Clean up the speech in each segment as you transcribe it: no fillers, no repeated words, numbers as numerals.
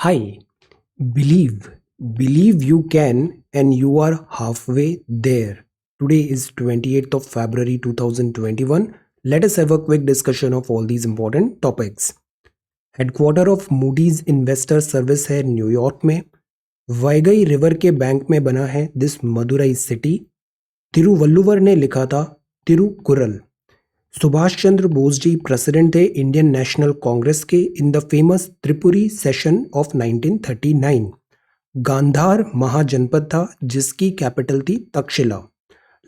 Hi, believe, believe you can, and you are halfway there. Today is 28th of February 2021. Let us have a quick discussion of all these important topics. Headquarter of Moody's investor service है New York में। Vaigai river के bank में बना है this Madurai city. Thiruvalluvar ने लिखा था Thirukkural. Subhash Chandra Bose ji president थे इंडियन नेशनल कांग्रेस के in the famous Tripuri session of 1939। Gandhara महाजनपद था जिसकी कैपिटल थी तक्षशिला।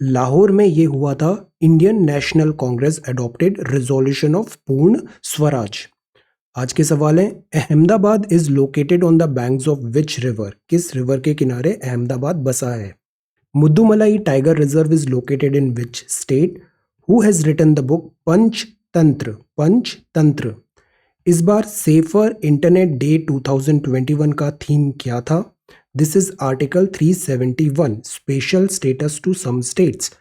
लाहौर में ये हुआ था Indian National Congress adopted resolution of Purna Swaraj. आज के सवाल हैं, Ahmedabad is located on the banks of which river? किस रिवर के किनारे अहमदाबाद बसा है? Mudumalai tiger reserve is located in which state? Who has written the book Panchatantra? Panchatantra. इस बार सेफर इंटरनेट डे 2021 का थीम क्या था? This is article 371 special status to some states.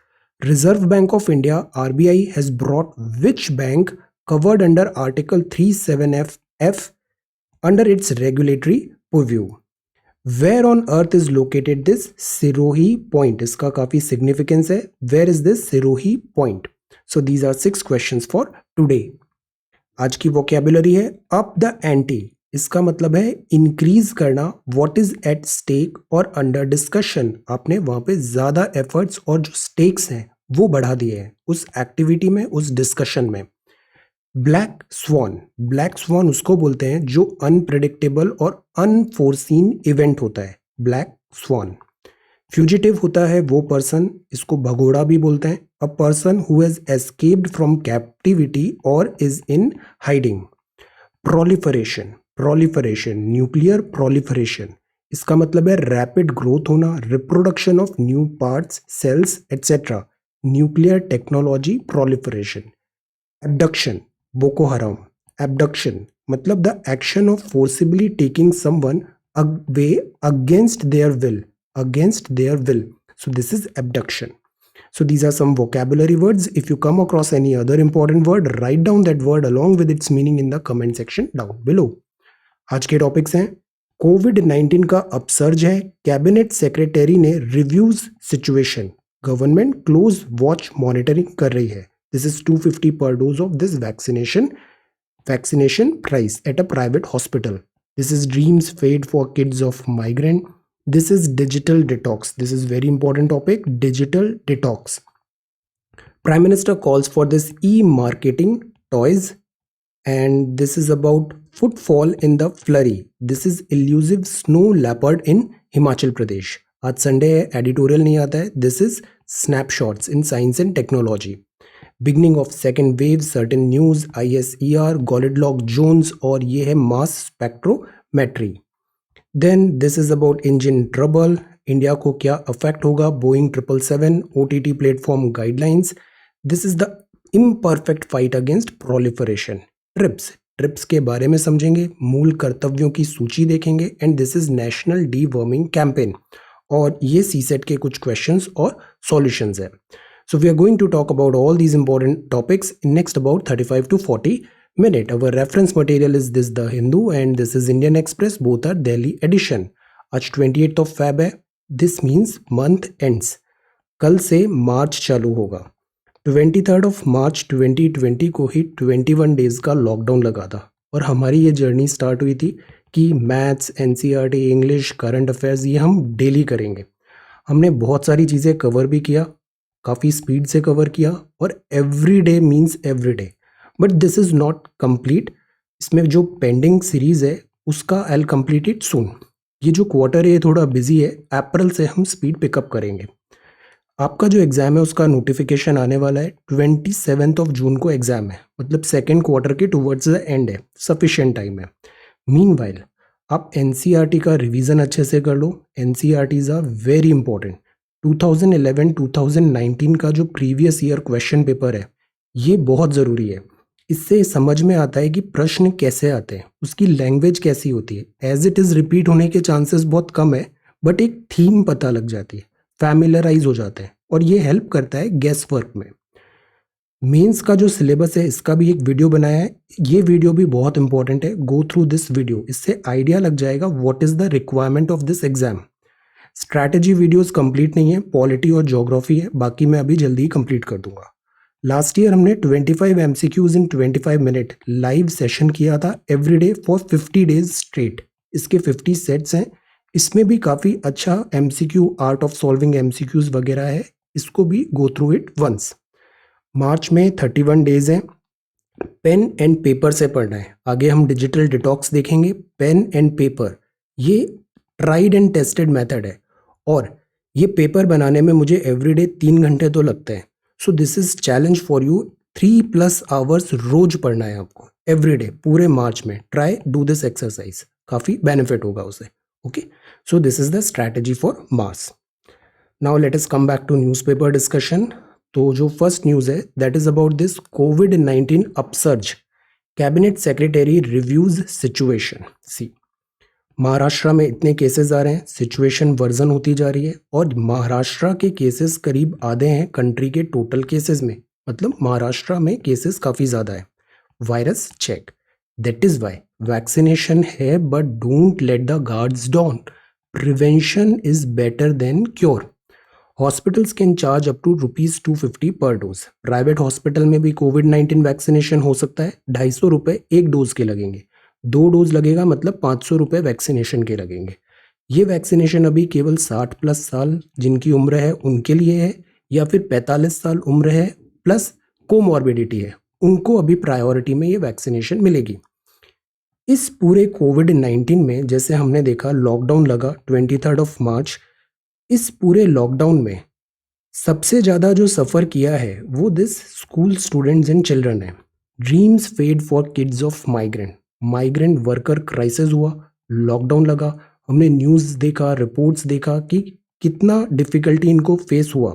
Reserve Bank of India RBI has brought which bank covered under Article 37F under its regulatory purview. Where on earth is located this Sirohi Point? इसका काफी significance है. Where is this Sirohi Point? So these are 6 questions for today. आज की vocabulary है up the ante. इसका मतलब है increase करना, what is at stake और under discussion. आपने वहां पे ज्यादा efforts और जो stakes हैं वो बढ़ा दिए हैं उस activity में, उस discussion में. ब्लैक स्वान उसको बोलते हैं जो अनप्रेडिक्टेबल और अनफोर्सीन इवेंट होता है, ब्लैक स्वान। फ्यूजिटिव होता है वो पर्सन, इसको भगोड़ा भी बोलते हैं, a person who has escaped from captivity और is in hiding. Proliferation nuclear proliferation, इसका मतलब है रैपिड ग्रोथ होना, reproduction of new parts, cells et cetera, nuclear technology proliferation. Abduction, Boko Haram. Abduction मतलब the action of forcibly taking someone away against their will, so this is abduction. So these are some vocabulary words. If you come across any other important word, write down that word along with its meaning in the comment section down below. आज के topics हैं, कोविड-19 का upsurge है, cabinet secretary ने reviews situation, government close watch monitoring कर रही है. This is 250 per dose of this vaccination price at a private hospital. This is dreams fade for kids of migrant. This is digital detox. This is very important topic, digital detox. Prime Minister calls for this e-marketing toys, and this is about footfall in the flurry. This is elusive snow leopard in Himachal Pradesh. आज Sunday है, editorial नहीं आता है. This is snapshots in science and technology. Beginning of second wave, certain news, ISER, Goldilocks zones, और ये है mass spectrometry. Then this is about engine trouble, India को क्या अफेक्ट होगा, Boeing 777, OTT platform guidelines. This is the imperfect fight against proliferation. TRIPS के बारे में समझेंगे, मूल कर्तव्यों की सूची देखेंगे, and this is national deworming campaign, और ये सीसेट के कुछ क्वेश्चंस और सॉल्यूशंस है. So we are going to talk about all these important topics in next about 35 to 40 minutes. Our reference material is this The Hindu and this is Indian Express. Both are Delhi edition. आज 28th of Feb है. This means month ends. कल से मार्च चालू होगा. 23rd of March 2020 को ही 21 days का lockdown लगा था, और हमारी ये जर्नी स्टार्ट हुई थी कि maths, NCERT, English, current affairs ये हम डेली करेंगे. हमने बहुत सारी चीज़ें कवर भी किया, काफ़ी स्पीड से कवर किया, और every day means every day. But this is not complete. इसमें जो पेंडिंग सीरीज़ है उसका आई विल कंप्लीट इट सून. ये जो क्वार्टर है ये थोड़ा बिजी है, अप्रैल से हम स्पीड पिकअप करेंगे. आपका जो एग्ज़ाम है उसका नोटिफिकेशन आने वाला है. 27 जून को एग्ज़ाम है, मतलब सेकेंड क्वार्टर के टुवर्ड्स द एंड है, सफिशिएंट टाइम है. मीनवाइल आप NCERT का रिवीजन अच्छे से कर लो. NCERTs are very important. 2011-2019 का जो प्रीवियस ईयर क्वेश्चन पेपर है ये बहुत ज़रूरी है. इससे समझ में आता है कि प्रश्न कैसे आते हैं, उसकी लैंग्वेज कैसी होती है. एज इट इज़ रिपीट होने के चांसेस बहुत कम है, बट एक थीम पता लग जाती है, फैमिलराइज हो जाते हैं, और ये हेल्प करता है गेस वर्क में. मेंस का जो सिलेबस है इसका भी एक वीडियो बनाया है, ये वीडियो भी बहुत इंपॉर्टेंट है, गो थ्रू दिस वीडियो, इससे आइडिया लग जाएगा what is the requirement of this exam. Strategy videos complete नहीं है, पॉलिटी और ज्योग्राफी है, बाकी मैं अभी जल्दी ही कंप्लीट कर दूंगा। लास्ट ईयर हमने 25 एमसीक्यूज इन 25 मिनट लाइव सेशन किया था एवरीडे फॉर 50 डेज स्ट्रेट। इसके 50 सेट्स हैं, इसमें भी काफ़ी अच्छा MCQ, art of solving MCQs वगैरह है, इसको भी गो थ्रू इट वंस। मार्च में 31 डेज हैं, पेन एंड पेपर से पढ़ना है। आगे हम डिजिटल डिटॉक्स देखेंगे। पेन एंड पेपर ये ट्राइड एंड टेस्टेड मेथड है, और ये पेपर बनाने में मुझे एवरीडे 3 घंटे तो लगते हैं। So this is challenge for you, 3+ hours रोज पढ़ना है आपको एवरीडे पूरे मार्च में। ट्राई डू दिस एक्सरसाइज, काफ़ी बेनिफिट होगा उसे। Okay, so this is the strategy for March. Now let us come back to newspaper discussion. तो जो फर्स्ट न्यूज़ है दैट इज अबाउट दिस कोविड-19 upsurge, cabinet secretary reviews situation. See, Maharashtra में इतने cases आ रहे हैं, सिचुएशन वर्जन होती जा रही है, और महाराष्ट्र के केसेस करीब आधे हैं कंट्री के टोटल केसेस में, मतलब महाराष्ट्र में केसेस काफ़ी ज़्यादा है। Virus check, that is why vaccination है, but don't let the guards down, prevention is better than cure. Hospitals can charge up to ₹250 per dose. Private hospital में भी कोविड-19 वैक्सीनेशन हो सकता है, ₹250 एक डोज के लगेंगे, 2 डोज लगेगा मतलब ₹500 वैक्सीनेशन के लगेंगे। ये वैक्सीनेशन अभी केवल 60+ साल जिनकी उम्र है उनके लिए है, या फिर 45 साल उम्र है प्लस कोमॉर्बिडिटी है, उनको अभी प्रायोरिटी में ये वैक्सीनेशन मिलेगी। इस पूरे कोविड-19 में जैसे हमने देखा लॉकडाउन लगा 23 मार्च, इस पूरे लॉकडाउन में सबसे ज़्यादा जो सफ़र किया है वो this school students and children है। Dreams fade for kids of migrant worker crisis हुआ, लॉकडाउन लगा, हमने न्यूज़ देखा, रिपोर्ट्स देखा कि कितना डिफ़िकल्टी इनको फेस हुआ।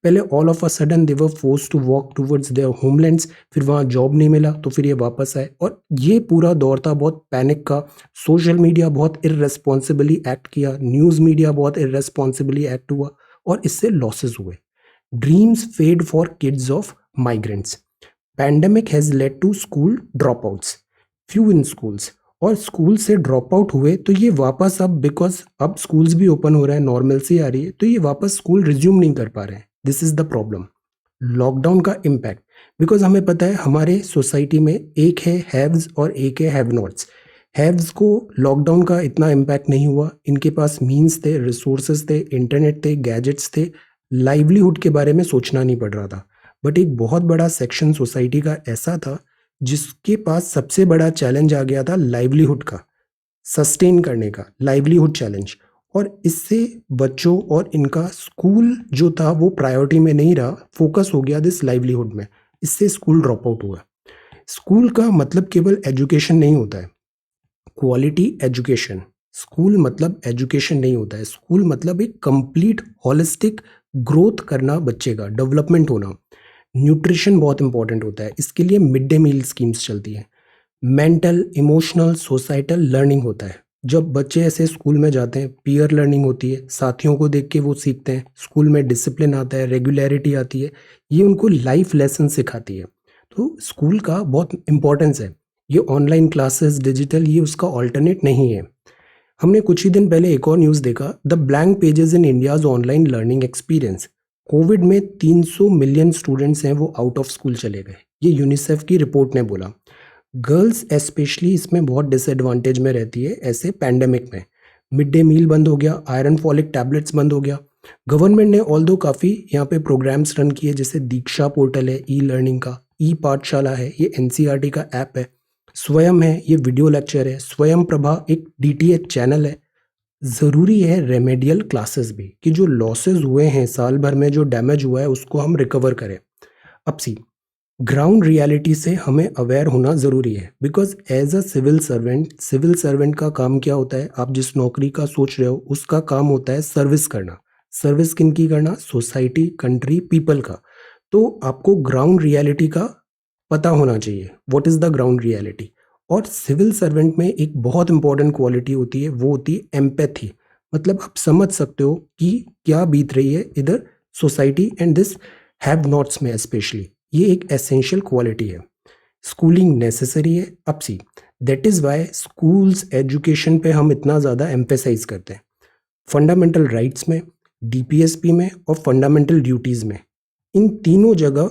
पहले all of a sudden they were forced to walk towards their homelands, फिर वहाँ जॉब नहीं मिला तो फिर ये वापस आए, और ये पूरा दौर था बहुत पैनिक का। सोशल मीडिया बहुत इररेस्पॉन्सिबली एक्ट किया, न्यूज़ मीडिया बहुत इररेस्पॉन्सिबली एक्ट हुआ, और इससे लॉसेस हुए। Dreams fade for kids of migrants, pandemic has led to school drop outs, few in schools, और स्कूल से ड्रॉप आउट हुए तो ये वापस, अब बिकॉज अब स्कूल्स भी ओपन हो रहे हैं, नॉर्मलसी आ रही है, तो ये वापस स्कूल रिज्यूम नहीं कर पा रहे हैं। This is the problem, lockdown का इम्पैक्ट। बिकॉज हमें पता है हमारे सोसाइटी में एक है हैव्स और एक है हैव नॉट्स। हैव्स को लॉकडाउन का इतना इम्पैक्ट नहीं हुआ, इनके पास मीन्स थे, रिसोर्सेज थे, इंटरनेट थे, गैजेट्स थे, लाइवलीहुड के बारे में सोचना नहीं पड़ रहा था। बट एक बहुत बड़ा सेक्शन सोसाइटी का ऐसा था जिसके पास सबसे बड़ा चैलेंज आ गया था लाइवलीहुड का, सस्टेन करने का लाइवलीहुड चैलेंज, और इससे बच्चों और इनका स्कूल जो था वो प्रायोरिटी में नहीं रहा, फोकस हो गया दिस लाइवलीहुड में, इससे स्कूल ड्रॉप आउट हुआ। स्कूल का मतलब केवल एजुकेशन नहीं होता है, क्वालिटी एजुकेशन। स्कूल मतलब एजुकेशन नहीं होता है, स्कूल मतलब एक कंप्लीट होलिस्टिक ग्रोथ करना, बच्चे का डेवलपमेंट होना। न्यूट्रिशन बहुत इंपॉर्टेंट होता है, इसके लिए मिड डे मील स्कीम्स चलती है। मेंटल, इमोशनल, सोसाइटल लर्निंग होता है। जब बच्चे ऐसे स्कूल में जाते हैं, पीयर लर्निंग होती है, साथियों को देख के वो सीखते हैं, स्कूल में डिसिप्लिन आता है, रेगुलरिटी आती है, ये उनको लाइफ लेसन सिखाती है। तो स्कूल का बहुत इंपॉर्टेंस है। ये ऑनलाइन क्लासेस, डिजिटल, ये उसका ऑल्टरनेट नहीं है। हमने कुछ ही दिन पहले एक और न्यूज़ देखा, the blank pages in India's online learning experience. Covid में 300 मिलियन स्टूडेंट्स हैं वो आउट ऑफ स्कूल चले गए, ये यूनिसेफ की रिपोर्ट ने बोला। गर्ल्स स्पेशली इसमें बहुत डिसएडवांटेज में रहती है ऐसे पैंडेमिक में। मिड डे मील बंद हो गया, आयरन फॉलिक टैबलेट्स बंद हो गया। गवर्नमेंट ने ऑल दो काफ़ी यहाँ पे प्रोग्राम्स रन किए, जैसे दीक्षा पोर्टल है ई लर्निंग का, ई पाठशाला है, ये एनसीईआरटी का ऐप है, स्वयं है, ये वीडियो लेक्चर है, स्वयं प्रभा एक डीटीएच चैनल है। ज़रूरी है रेमेडियल क्लासेस भी, कि जो लॉसेस हुए हैं साल भर में, जो डैमेज हुआ है उसको हम रिकवर करें। अब सी, ग्राउंड रियलिटी से हमें अवेयर होना ज़रूरी है, because as a civil servant का काम क्या होता है, आप जिस नौकरी का सोच रहे हो उसका काम होता है सर्विस करना। सर्विस किन की करना, सोसाइटी, कंट्री, पीपल का। तो आपको ग्राउंड रियलिटी का पता होना चाहिए, what is the ground reality. और सिविल सर्वेंट में एक बहुत इंपॉर्टेंट क्वालिटी होती है, वो होती है एम्पैथी। मतलब आप समझ सकते हो कि क्या बीत रही है इधर society and this have nots में स्पेशली। ये एक एसेंशियल क्वालिटी है। स्कूलिंग नेसेसरी है। अब see that is Y schools education पे हम इतना ज़्यादा एम्फेसाइज करते हैं। फंडामेंटल राइट्स में, डीपीएसपी में और फंडामेंटल ड्यूटीज़ में, इन तीनों जगह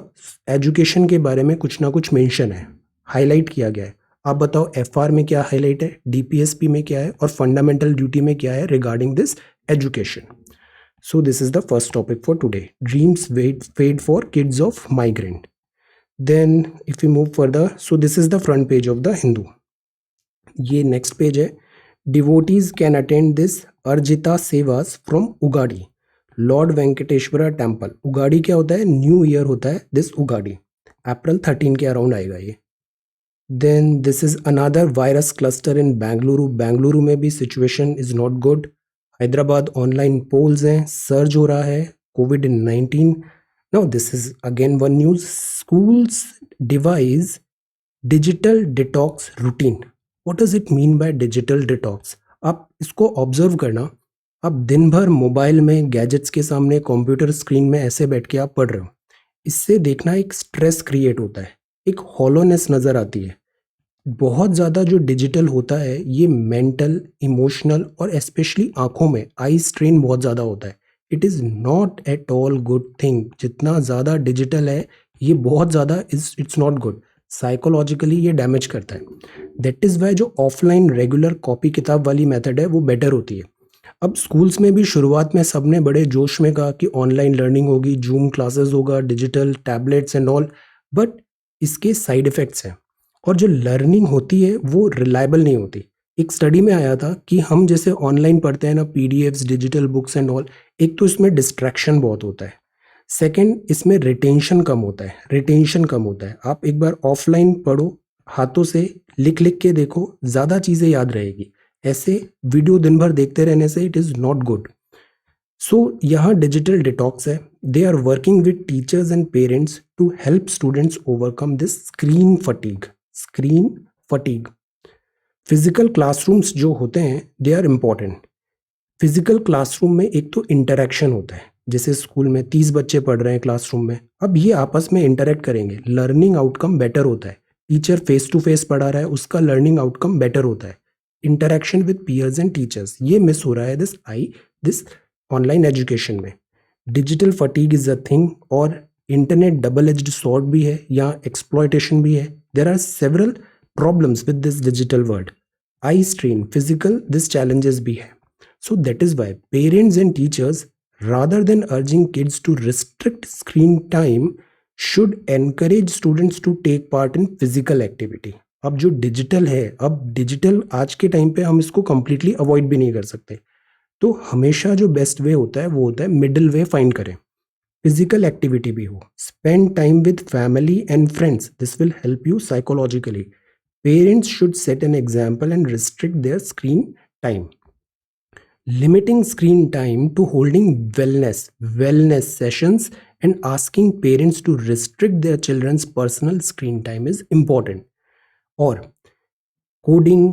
एजुकेशन के बारे में कुछ ना कुछ मेंशन है, हाईलाइट किया गया है। आप बताओ एफआर में क्या हाईलाइट है, डीपीएसपी में क्या है और फंडामेंटल ड्यूटी में क्या है regarding this education. So this is the first topic for today, dreams fade for kids of migrant. Then if you move further, so this is the front page of the Hindu. ये next page है। Devotees can attend this arjitha sevas from Ugadi, lord Venkateshwara temple. Ugadi क्या होता है, new year होता है this Ugadi, अप्रैल 13 के around आएगा ये। Then this is another virus cluster in Bengaluru. Bengaluru में भी situation is not good. Hyderabad online polls हैं, सर्ज हो रहा है कोविड-19। Now this is again one news, schools devise digital detox routine. What does it mean by digital detox? आप इसको observe करना, आप दिन भर मोबाइल में गैजेट्स के सामने कंप्यूटर स्क्रीन में ऐसे बैठ के आप पढ़ रहे हो, इससे देखना एक स्ट्रेस क्रिएट होता है, एक हॉलोनेस नज़र आती है। बहुत ज़्यादा जो डिजिटल होता है ये मेंटल, इमोशनल और स्पेशली आंखों में आई स्ट्रेन बहुत ज़्यादा होता है। It is not at all good thing. जितना ज़्यादा डिजिटल है ये बहुत ज़्यादा इट्स नॉट गुड, साइकोलॉजिकली ये डैमेज करता है। दैट इज़ वाई जो ऑफलाइन रेगुलर कॉपी किताब वाली मेथड है वो बेटर होती है। अब स्कूल्स में भी शुरुआत में सबने बड़े जोश में कहा कि ऑनलाइन लर्निंग होगी, जूम क्लासेस होगा, digital tablets and all, but इसके साइड इफ़ेक्ट्स हैं और जो लर्निंग होती है वो रिलायबल नहीं होती। एक स्टडी में आया था कि हम जैसे ऑनलाइन पढ़ते हैं ना, PDFs, digital books and all, एक तो इसमें डिस्ट्रैक्शन बहुत होता है, सेकंड इसमें रिटेंशन कम होता है। रिटेंशन कम होता है, आप एक बार ऑफलाइन पढ़ो, हाथों से लिख लिख के देखो, ज़्यादा चीज़ें याद रहेगी। ऐसे वीडियो दिन भर देखते रहने से it is not good. So यहाँ डिजिटल डिटॉक्स है। They are working with teachers and parents to help students overcome this screen fatigue. Screen fatigue. Physical classrooms जो होते हैं they are important. Physical classroom में एक तो इंटरेक्शन होता है, जैसे स्कूल में 30 बच्चे पढ़ रहे हैं क्लासरूम में, अब ये आपस में इंटरेक्ट करेंगे, लर्निंग आउटकम बेटर होता है। टीचर फेस टू फेस पढ़ा रहा है, उसका लर्निंग आउटकम बेटर होता है। Interaction with peers and teachers ये मिस हो रहा है दिस ऑनलाइन एजुकेशन में। Digital fatigue is a thing, और इंटरनेट डबल एज्ड स्वॉर्ड भी है या एक्सप्लॉयटेशन भी है। There are several problems with this digital world. Eye strain, physical this challenges भी है। So that is why parents and teachers, rather than urging kids to restrict screen time, should encourage students to take part in physical activity. अब जो digital है, अब digital आज के time पे हम इसको completely अवॉइड भी नहीं कर सकते, तो हमेशा जो बेस्ट वे होता है वो होता है मिडिल वे फाइंड करें। फिजिकल एक्टिविटी भी हो, spend time with family and friends, this will help you psychologically. Parents should set an example and restrict their screen time. Limiting screen time to holding wellness sessions and asking parents to restrict their children's personal screen time is important. और coding,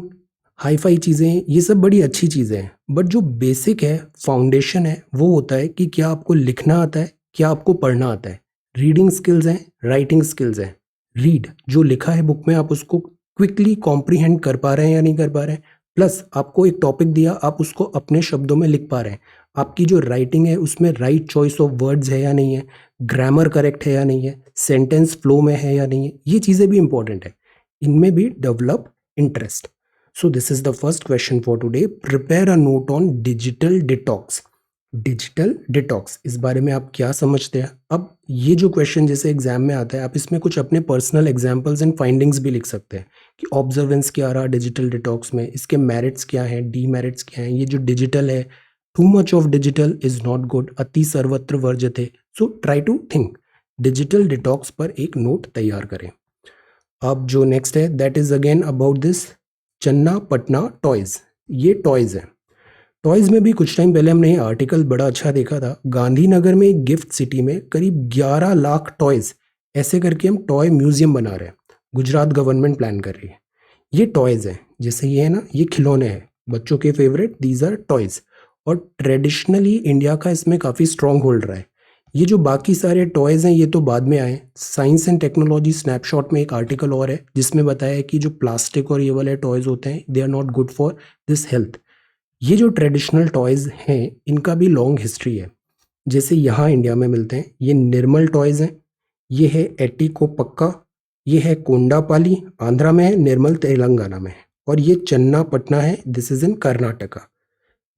hi-fi चीज़ें, ये सब बड़ी अच्छी चीज़ें हैं, but जो basic है, फाउंडेशन है, वो होता है कि क्या आपको लिखना आता है, क्या आपको पढ़ना आता है। रीडिंग स्किल्स हैं, राइटिंग स्किल्स हैं। रीड, जो लिखा है बुक में आप उसको क्विकली कॉम्प्रीहेंड कर पा रहे हैं या नहीं कर पा रहे हैं, प्लस आपको एक टॉपिक दिया, आप उसको अपने शब्दों में लिख पा रहे हैं। आपकी जो राइटिंग है उसमें राइट चॉइस ऑफ वर्ड्स है या नहीं है, ग्रामर करेक्ट है या नहीं है, सेंटेंस फ्लो में है या नहीं है, ये चीज़ें भी इंपॉर्टेंट है। इनमें भी develop interest. So this is the first question for today, prepare a note on digital detox. Digital detox, इस बारे में आप क्या समझते हैं? अब ये जो क्वेश्चन जैसे एग्जाम में आता है, आप इसमें कुछ अपने पर्सनल एग्जांपल्स एंड फाइंडिंग्स भी लिख सकते हैं कि ऑब्जर्वेंस क्या रहा डिजिटल डिटॉक्स में, इसके मेरिट्स क्या हैं, डीमेरिट्स क्या हैं। ये जो डिजिटल है, too much of digital is not good, अति सर्वत्र वर्ज्यते। So try to think, digital detox पर एक नोट तैयार करें। अब जो नेक्स्ट है that is again about this Channapatna toys. ये टॉयज है। टॉयज में भी कुछ टाइम पहले हमने आर्टिकल बड़ा अच्छा देखा था, गांधीनगर में एक गिफ्ट सिटी में करीब 11 लाख टॉयज ऐसे करके हम टॉय म्यूजियम बना रहे हैं। गुजरात गवर्नमेंट प्लान कर रही है। ये टॉयज हैं, जैसे ये है ना, ये खिलौने हैं बच्चों के फेवरेट, दीज आर टॉयज। और ट्रेडिशनली इंडिया का इसमें काफ़ी स्ट्रॉन्ग होल्ड रहा है। ये जो बाकी सारे टॉयज़ हैं ये तो बाद में आए। साइंस एंड टेक्नोलॉजी स्नैपशॉट में एक आर्टिकल और है जिसमें बताया है कि जो प्लास्टिक और ये वाले टॉयज़ होते हैं they are not good for this health. ये जो ट्रेडिशनल टॉयज़ हैं इनका भी लॉन्ग हिस्ट्री है। जैसे यहाँ इंडिया में मिलते हैं ये निर्मल टॉयज़ हैं, ये है एटिको पक्का, ये है कोंडापाली आंध्रा में है, निर्मल तेलंगाना में है, और ये चन्नापटना है, दिस इज़ इन कर्नाटका।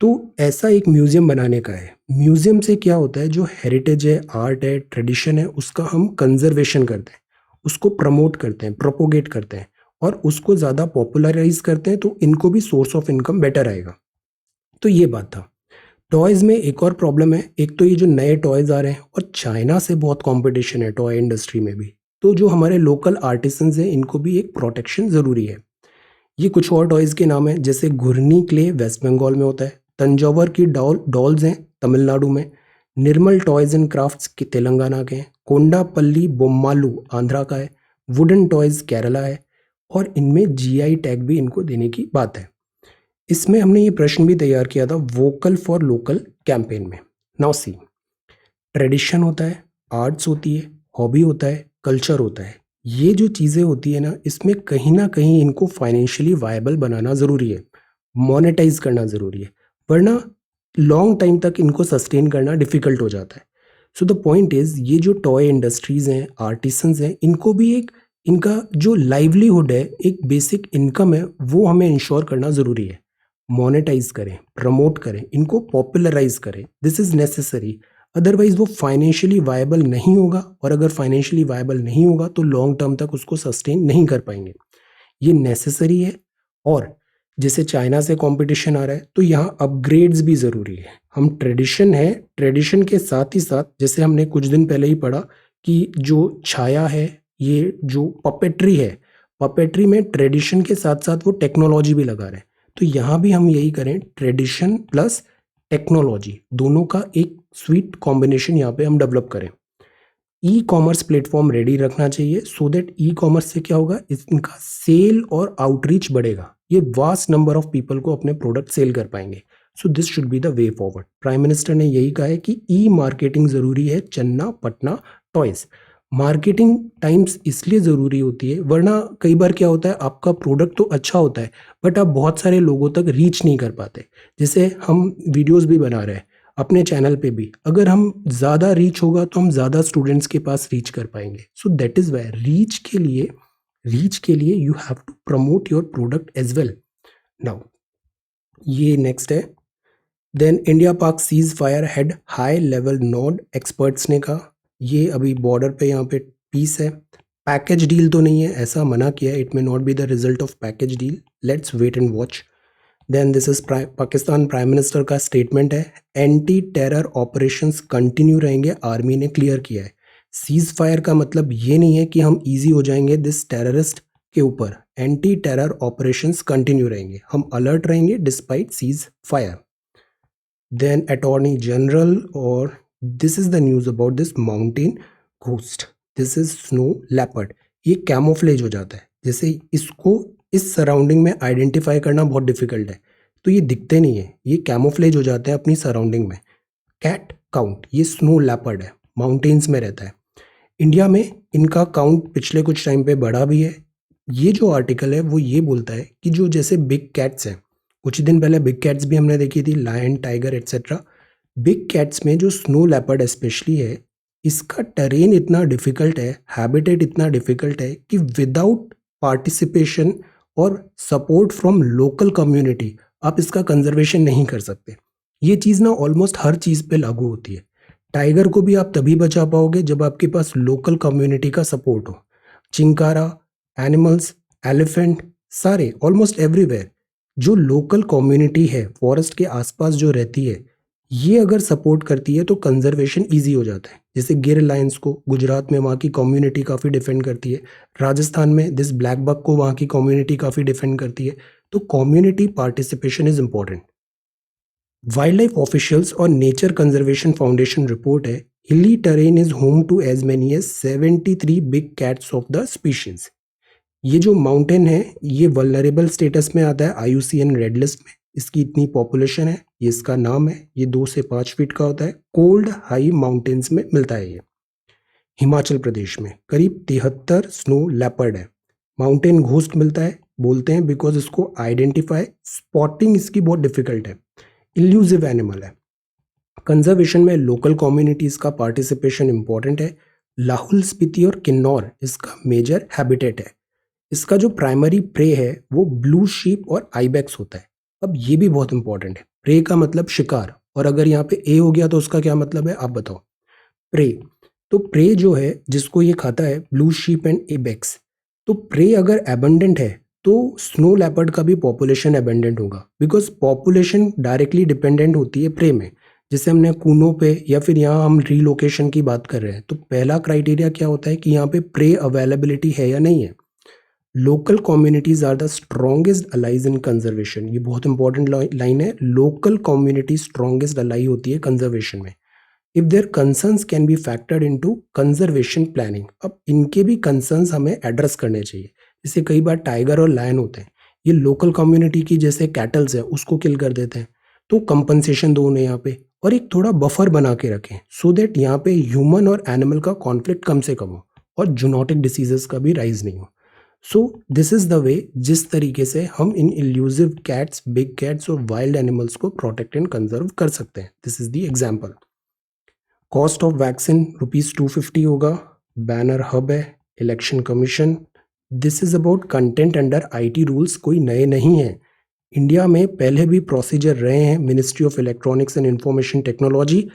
तो ऐसा एक म्यूज़ियम बनाने का है। म्यूज़ियम से क्या होता है, जो हेरिटेज है, आर्ट है, ट्रेडिशन है, उसका हम कंजर्वेशन करते हैं, उसको प्रमोट करते हैं, प्रोपोगेट करते हैं और उसको ज़्यादा पॉपुलराइज करते हैं, तो इनको भी सोर्स ऑफ इनकम बेटर आएगा। तो ये बात था। टॉयज़ में एक और प्रॉब्लम है, एक तो ये जो नए टॉयज़ आ रहे हैं और चाइना से बहुत कॉम्पिटिशन है टॉय इंडस्ट्री में भी, तो जो हमारे लोकल आर्टिसंस हैं इनको भी एक प्रोटेक्शन ज़रूरी है। ये कुछ और टॉयज़ के नाम हैं, जैसे घुर्नी क्ले वेस्ट बंगाल में होता है, तंजौर की डॉल्स हैं तमिलनाडु में, निर्मल टॉयज़ एंड क्राफ्ट्स के तेलंगाना के हैं, कोंडापल्ली बोम्मालू आंध्रा का है, वुडन टॉयज़ केरला है, और इनमें जीआई टैग भी इनको देने की बात है। इसमें हमने ये प्रश्न भी तैयार किया था वोकल फॉर लोकल कैंपेन में। नाउ सी, ट्रेडिशन होता है, आर्ट्स होती है, हॉबी होता है, कल्चर होता है। ये जो चीज़ें होती है ना कहीं इनको फाइनेंशियली वायबल बनाना ज़रूरी है, मोनेटाइज करना ज़रूरी है, वरना लॉन्ग टाइम तक इनको सस्टेन करना डिफ़िकल्ट हो जाता है। सो द पॉइंट इज़, ये जो टॉय इंडस्ट्रीज़ हैं, आर्टिसंस हैं, इनको भी एक इनका जो लाइवलीहुड है, एक बेसिक इनकम है, वो हमें इंश्योर करना ज़रूरी है। मोनेटाइज करें, प्रमोट करें, इनको पॉपुलराइज करें, दिस इज़ नेसेसरी। अदरवाइज वो फाइनेंशियली वायबल नहीं होगा, और अगर फाइनेंशियली वायबल नहीं होगा तो लॉन्ग टर्म तक उसको सस्टेन नहीं कर पाएंगे। ये नेसेसरी है। और जैसे चाइना से कंपटीशन आ रहा है तो यहाँ अपग्रेड्स भी ज़रूरी है। हम ट्रेडिशन है, ट्रेडिशन के साथ ही साथ, जैसे हमने कुछ दिन पहले ही पढ़ा कि जो छाया है, ये जो पपेट्री है, पपेट्री में ट्रेडिशन के साथ साथ वो टेक्नोलॉजी भी लगा रहे हैं। तो यहाँ भी हम यही करें, ट्रेडिशन प्लस टेक्नोलॉजी दोनों का एक स्वीट कॉम्बिनेशन यहाँ पे हम डेवलप करें। ई कॉमर्स प्लेटफॉर्म रेडी रखना चाहिए, सो दैट ई कॉमर्स से क्या होगा, इनका सेल और आउटरीच बढ़ेगा, ये वास्ट नंबर ऑफ पीपल को अपने प्रोडक्ट सेल कर पाएंगे। So this should be the way forward. Prime minister ने यही कहा है कि ई मार्केटिंग जरूरी है, चन्ना पटना टॉयज। मार्केटिंग टाइम्स इसलिए ज़रूरी होती है, वरना कई बार क्या होता है, आपका प्रोडक्ट तो अच्छा होता है बट आप बहुत सारे लोगों तक रीच नहीं कर पाते। जैसे हम वीडियोस भी बना रहे हैं अपने चैनल पे भी, अगर हम ज़्यादा रीच होगा तो हम ज़्यादा स्टूडेंट्स के पास रीच कर पाएंगे। So that is why reach के लिए you have to promote your product as well. Now ये नेक्स्ट है, then India Pak cease fire head high level nod, experts ने कहा ये अभी बॉर्डर पे यहाँ पे पीस है, पैकेज डील तो नहीं है, ऐसा मना किया है, it may not be the result of package deal, let's wait and watch. Then this is Pakistan prime minister का स्टेटमेंट है, एंटी टेरर ऑपरेशंस कंटिन्यू रहेंगे, आर्मी ने क्लियर किया है। सीज फायर का मतलब ये नहीं है कि हम इजी हो जाएंगे दिस टेररिस्ट के ऊपर, एंटी टेरर ऑपरेशंस कंटिन्यू रहेंगे, हम अलर्ट रहेंगे despite cease fire. Then Attorney General, or this is the news about this mountain ghost, this is snow leopard। ये कैमोफ्लेज हो जाता है, जैसे इसको इस सराउंडिंग में आइडेंटिफाई करना बहुत डिफिकल्ट है, तो ये दिखते नहीं है, ये कैमोफ्लेज हो जाते हैं अपनी सराउंडिंग में। कैट काउंट, ये स्नो लेपर्ड है, माउंटेन्स में रहता है। इंडिया में इनका काउंट पिछले कुछ टाइम पे बढ़ा भी है। ये जो आर्टिकल है वो ये बोलता है कि जो जैसे बिग कैट्स हैं, कुछ दिन पहले बिग कैट्स भी हमने देखी थी, lion, tiger et cetera. Big cats में जो स्नो लेपर्ड स्पेशली है, इसका टेरेन इतना डिफिकल्ट है, हैबिटेट इतना डिफिकल्ट है कि विदाउट पार्टिसिपेशन और सपोर्ट फ्रॉम लोकल कम्युनिटी आप इसका कंजर्वेशन नहीं कर सकते। ये चीज़ ना ऑलमोस्ट हर चीज़ पे लागू होती है। टाइगर को भी आप तभी बचा पाओगे जब आपके पास लोकल कम्युनिटी का सपोर्ट हो। चिंकारा, एनिमल्स, एलिफेंट, सारे ऑलमोस्ट एवरीवेयर जो लोकल कम्युनिटी है फॉरेस्ट के आसपास जो रहती है, ये अगर सपोर्ट करती है तो कंजर्वेशन इजी हो जाता है। जैसे गिर लायंस को गुजरात में वहाँ की कम्युनिटी काफ़ी डिफेंड करती है, राजस्थान में दिस ब्लैक बक को वहाँ की कम्युनिटी काफ़ी डिफेंड करती है। तो community participation is important. Wildlife officials और नेचर कंजर्वेशन फाउंडेशन रिपोर्ट है, hilly terrain is home to as many as 73 big cats of the species. ये जो माउंटेन है ये वल्नरेबल स्टेटस में आता है IUCN रेड लिस्ट में, इसकी इतनी पॉपुलेशन है, ये इसका नाम है, ये 2 से 5 फीट का होता है, कोल्ड हाई माउंटेन्स में मिलता है ये। हिमाचल प्रदेश में करीब 73 स्नो लेपर्ड है। माउंटेन घोस्ट मिलता है, बोलते हैं बिकॉज इसको आइडेंटिफाई स्पॉटिंग इसकी बहुत डिफिकल्ट है। इल्यूसिव एनिमल है। कंजर्वेशन में लोकल कम्युनिटीज का पार्टिसिपेशन इंपॉर्टेंट है। लाहौल स्पीति और किन्नौर इसका मेजर हैबिटेट है। इसका जो प्राइमरी प्रे है वो ब्लू शीप और आइबेक्स होता है। अब ये भी बहुत इंपॉर्टेंट है, प्रे का मतलब शिकार, और अगर यहाँ पे ए हो गया तो उसका क्या मतलब है आप बताओ। प्रे, तो प्रे जो है जिसको ये खाता है ब्लू शीप एंड एबेक्स, तो प्रे अगर एबंडेंट है तो स्नो लेपर्ड का भी पॉपुलेशन एबंडेंट होगा, बिकॉज पॉपुलेशन डायरेक्टली डिपेंडेंट होती है प्रे में। जैसे हमने कूनों पे या फिर यहाँ हम रीलोकेशन की बात कर रहे हैं, तो पहला क्राइटेरिया क्या होता है कि यहाँ पे प्रे अवेलेबिलिटी है या नहीं है। Local communities are the strongest allies in conservation, ये बहुत इंपॉर्टेंट लाइन है। लोकल कम्युनिटी स्ट्रॉन्गेस्ट अलाई होती है कंजर्वेशन में। If their concerns can be factored into conservation planning, अब इनके भी कंसर्न्स हमें एड्रेस करने चाहिए। जैसे कई बार टाइगर और लायन होते हैं, ये लोकल कम्युनिटी की जैसे कैटल्स है उसको किल कर देते हैं, तो कंपनसेशन दो उन्हें यहाँ पे, और एक थोड़ा बफर बना के रखें सो दैट यहाँ पे ह्यूमन और एनिमल का कॉन्फ्लिक्ट कम से कम हो और जूनोटिक डिसीजेस का भी राइज नहीं हो। सो दिस इज द वे जिस तरीके से हम इन इल्यूसिव कैट्स, बिग कैट्स और वाइल्ड एनिमल्स को प्रोटेक्ट एंड कंजर्व कर सकते हैं। This is the example. Cost of vaccine ₹250 होगा। बैनर हब है, election commission. This is about content under IT rules, कोई नए नहीं हैं। इंडिया में पहले भी प्रोसीजर रहे हैं। Ministry of electronics and information technology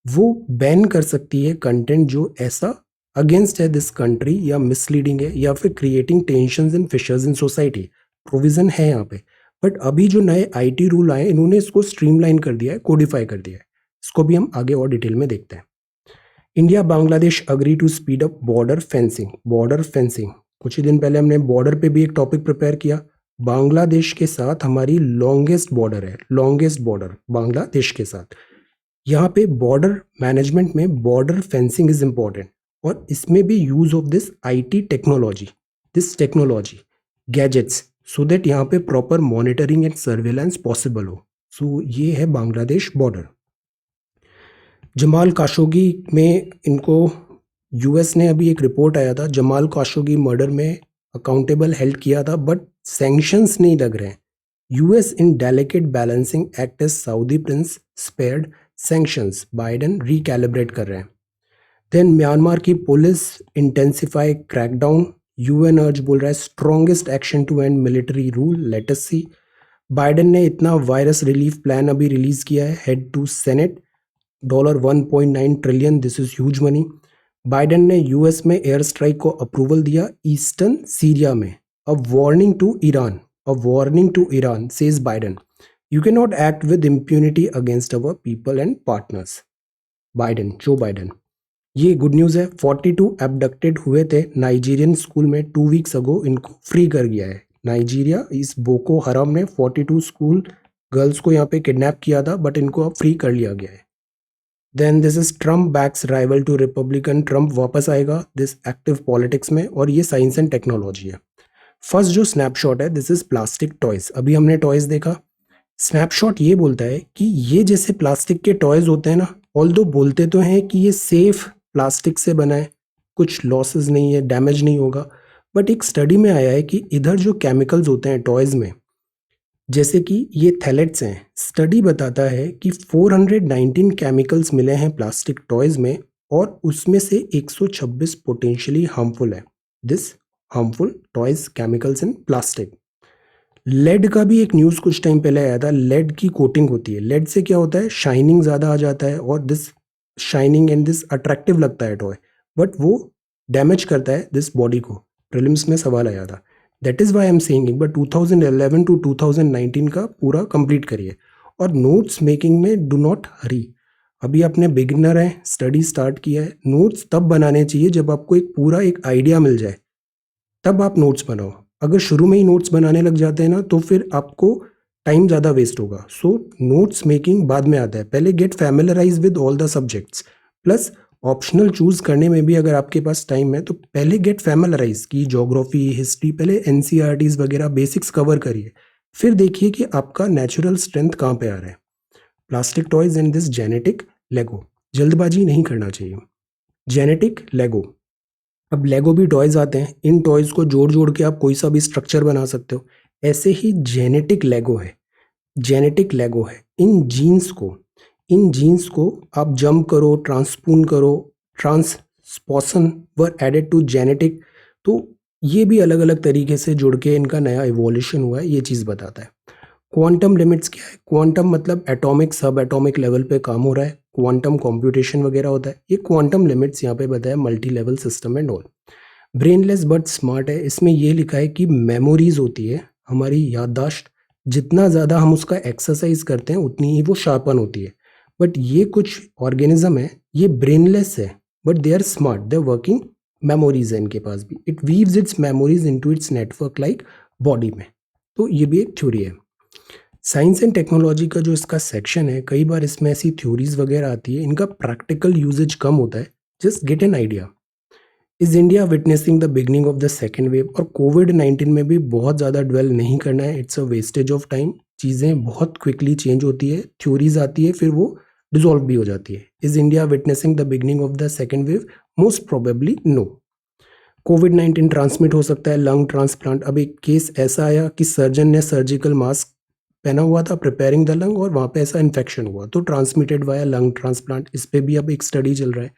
वो बैन कर सकती है कंटेंट जो ऐसा अगेंस्ट है दिस कंट्री या मिसलीडिंग है या फिर creating tensions and fishers in society. Provision है यहाँ पे, बट अभी जो नए IT रूल आए इन्होंने इसको स्ट्रीमलाइन कर दिया है, कोडिफाई कर दिया है। इसको भी हम आगे और डिटेल में देखते हैं। India Bangladesh agree to speed up border fencing. Border fencing, कुछ ही दिन पहले हमने बॉर्डर पे भी एक टॉपिक प्रिपेयर किया। बांग्लादेश के साथ हमारी लॉन्गेस्ट बॉर्डर है, लॉन्गेस्ट बॉर्डर बांग्लादेश के साथ। यहाँ पे बॉर्डर मैनेजमेंट में बॉर्डर फेंसिंग इज इम्पॉर्टेंट, और इसमें भी use of this IT technology, gadgets, so that यहाँ पे proper monitoring and surveillance possible हो। सो ये है बांग्लादेश बॉर्डर। जमाल काशोगी में इनको US ने अभी एक रिपोर्ट आया था, जमाल काशोगी मर्डर में अकाउंटेबल हेल्ड किया था, बट सैंक्शंस नहीं लग रहे हैं। US in delicate balancing act as Saudi prince spared sanctions, Biden recalibrate कर रहे हैं। देन म्यांमार की police intensify crackdown, UN urge बोल रहा है strongest action to end military rule, let us see. Biden ने इतना वायरस रिलीफ प्लान अभी रिलीज किया है, head to senate, $1.9 trillion, this is huge money. Biden ने US में एयर स्ट्राइक को अप्रूवल दिया ईस्टर्न सीरिया में। A warning to Iran, says Biden, you can not act with impunity against our people and partners. Biden, Joe Biden, ये good news है। 42 abducted हुए थे Nigerian school में 2 weeks ago, इनको free कर गया है नाइजीरिया। इस बोको हराम ने 42 स्कूल गर्ल्स को यहाँ पे किडनैप किया था, बट इनको अब फ्री कर लिया गया है। Then this is Trump backs rival to Republican, Trump वापस आएगा दिस एक्टिव पॉलिटिक्स में, और ये साइंस एंड टेक्नोलॉजी है। फर्स्ट जो स्नैपशॉट है दिस इज प्लास्टिक टॉयज। अभी हमने टॉयज देखा, स्नैपशॉट ये बोलता है कि ये जैसे प्लास्टिक के टॉयज होते हैं ना, ऑल्दो बोलते तो हैं कि ये सेफ प्लास्टिक से बना है, कुछ लॉसेस नहीं है, डैमेज नहीं होगा, बट एक स्टडी में आया है कि इधर जो केमिकल्स होते हैं टॉयज में, जैसे कि ये थैलेट्स हैं, स्टडी बताता है कि 419 केमिकल्स मिले हैं प्लास्टिक टॉयज में, और उसमें से 126 पोटेंशियली हार्मफुल है। This harmful toys chemicals in plastic. Lead का भी एक न्यूज़ कुछ टाइम पहले आया था, लेड की कोटिंग होती है, लेड से क्या होता है शाइनिंग ज़्यादा आ जाता है, और this shining and this attractive लगता है टॉय, बट वो डैमेज करता है दिस बॉडी को। प्रीलिम्स में सवाल आया था, that is Y I am saying एक बार 2011 टू 2019 का पूरा कंप्लीट करिए। और नोट्स मेकिंग में डू नॉट हरी, अभी आपने बिगिनर है, स्टडी स्टार्ट किया है, नोट्स तब बनाने चाहिए जब आपको एक पूरा एक आइडिया मिल जाए, तब आप नोट्स बनाओ। अगर शुरू में ही नोट्स बनाने लग जाते हैं ना तो फिर आपको टाइम ज़्यादा वेस्ट होगा। सो नोट्स मेकिंग बाद में आता है, पहले get familiarise with all the subjects. Plus optional choose करने में भी अगर आपके पास टाइम है तो पहले गेट फैमिलराइज की ज्योग्राफी, हिस्ट्री, पहले NCERTs वगैरह बेसिक्स कवर करिए, फिर देखिए कि आपका नेचुरल स्ट्रेंथ कहाँ पे आ रहा है। Plastic toys and this genetic Lego, जल्दबाजी नहीं करना चाहिए। जेनेटिक लेगो, अब लेगो भी टॉयज आते हैं, इन टॉयज को जोड़ जोड़ के आप कोई सा भी स्ट्रक्चर बना सकते हो। ऐसे ही जेनेटिक लेगो है, जेनेटिक लेगो है। इन जीन्स को आप जंप करो, ट्रांसपून करो, ट्रांसपोसन वर एडेड टू जेनेटिक, तो ये भी अलग अलग तरीके से जुड़ के इनका नया इवोल्यूशन हुआ है, ये चीज़ बताता है। क्वांटम लिमिट्स क्या है? क्वांटम मतलब एटॉमिक सब एटॉमिक लेवल पे काम हो रहा है, क्वांटम कंप्यूटेशन वगैरह होता है, ये क्वांटम लिमिट्स यहाँ पे बताया, multi level system and all. Brainless but smart है, इसमें ये लिखा है कि मेमोरीज होती है हमारी याददाश्त, जितना ज़्यादा हम उसका एक्सरसाइज करते हैं उतनी ही वो शार्पन होती है। बट ये कुछ ऑर्गेनिज्म है, ये ब्रेनलेस है but they are smart, they are working, memories है इनके पास भी, it weaves its memories into its network like body में। तो ये भी एक थ्योरी है। साइंस एंड टेक्नोलॉजी का जो इसका सेक्शन है, कई बार इसमें ऐसी थ्योरीज वगैरह आती है, इनका प्रैक्टिकल यूजेज कम होता है। Just get an idea. Is India witnessing the beginning of the second wave? और कोविड-19 में भी बहुत ज़्यादा ड्वेल नहीं करना है, it's a wastage of time. चीज़ें बहुत क्विकली चेंज होती है, थ्योरीज आती है, फिर वो डिसॉल्व भी हो जाती है। Is India witnessing the beginning of the second wave? Most probably no. कोविड-19 ट्रांसमिट हो सकता है, लंग ट्रांसप्लांट। अब एक केस ऐसा आया कि सर्जन ने सर्जिकल मास्क पहना हुआ था प्रिपेयरिंग द लंग, और वहाँ पे ऐसा इन्फेक्शन हुआ, तो ट्रांसमिटेड वाया लंग ट्रांसप्लांट। इस पे भी अब एक स्टडी चल रहा है।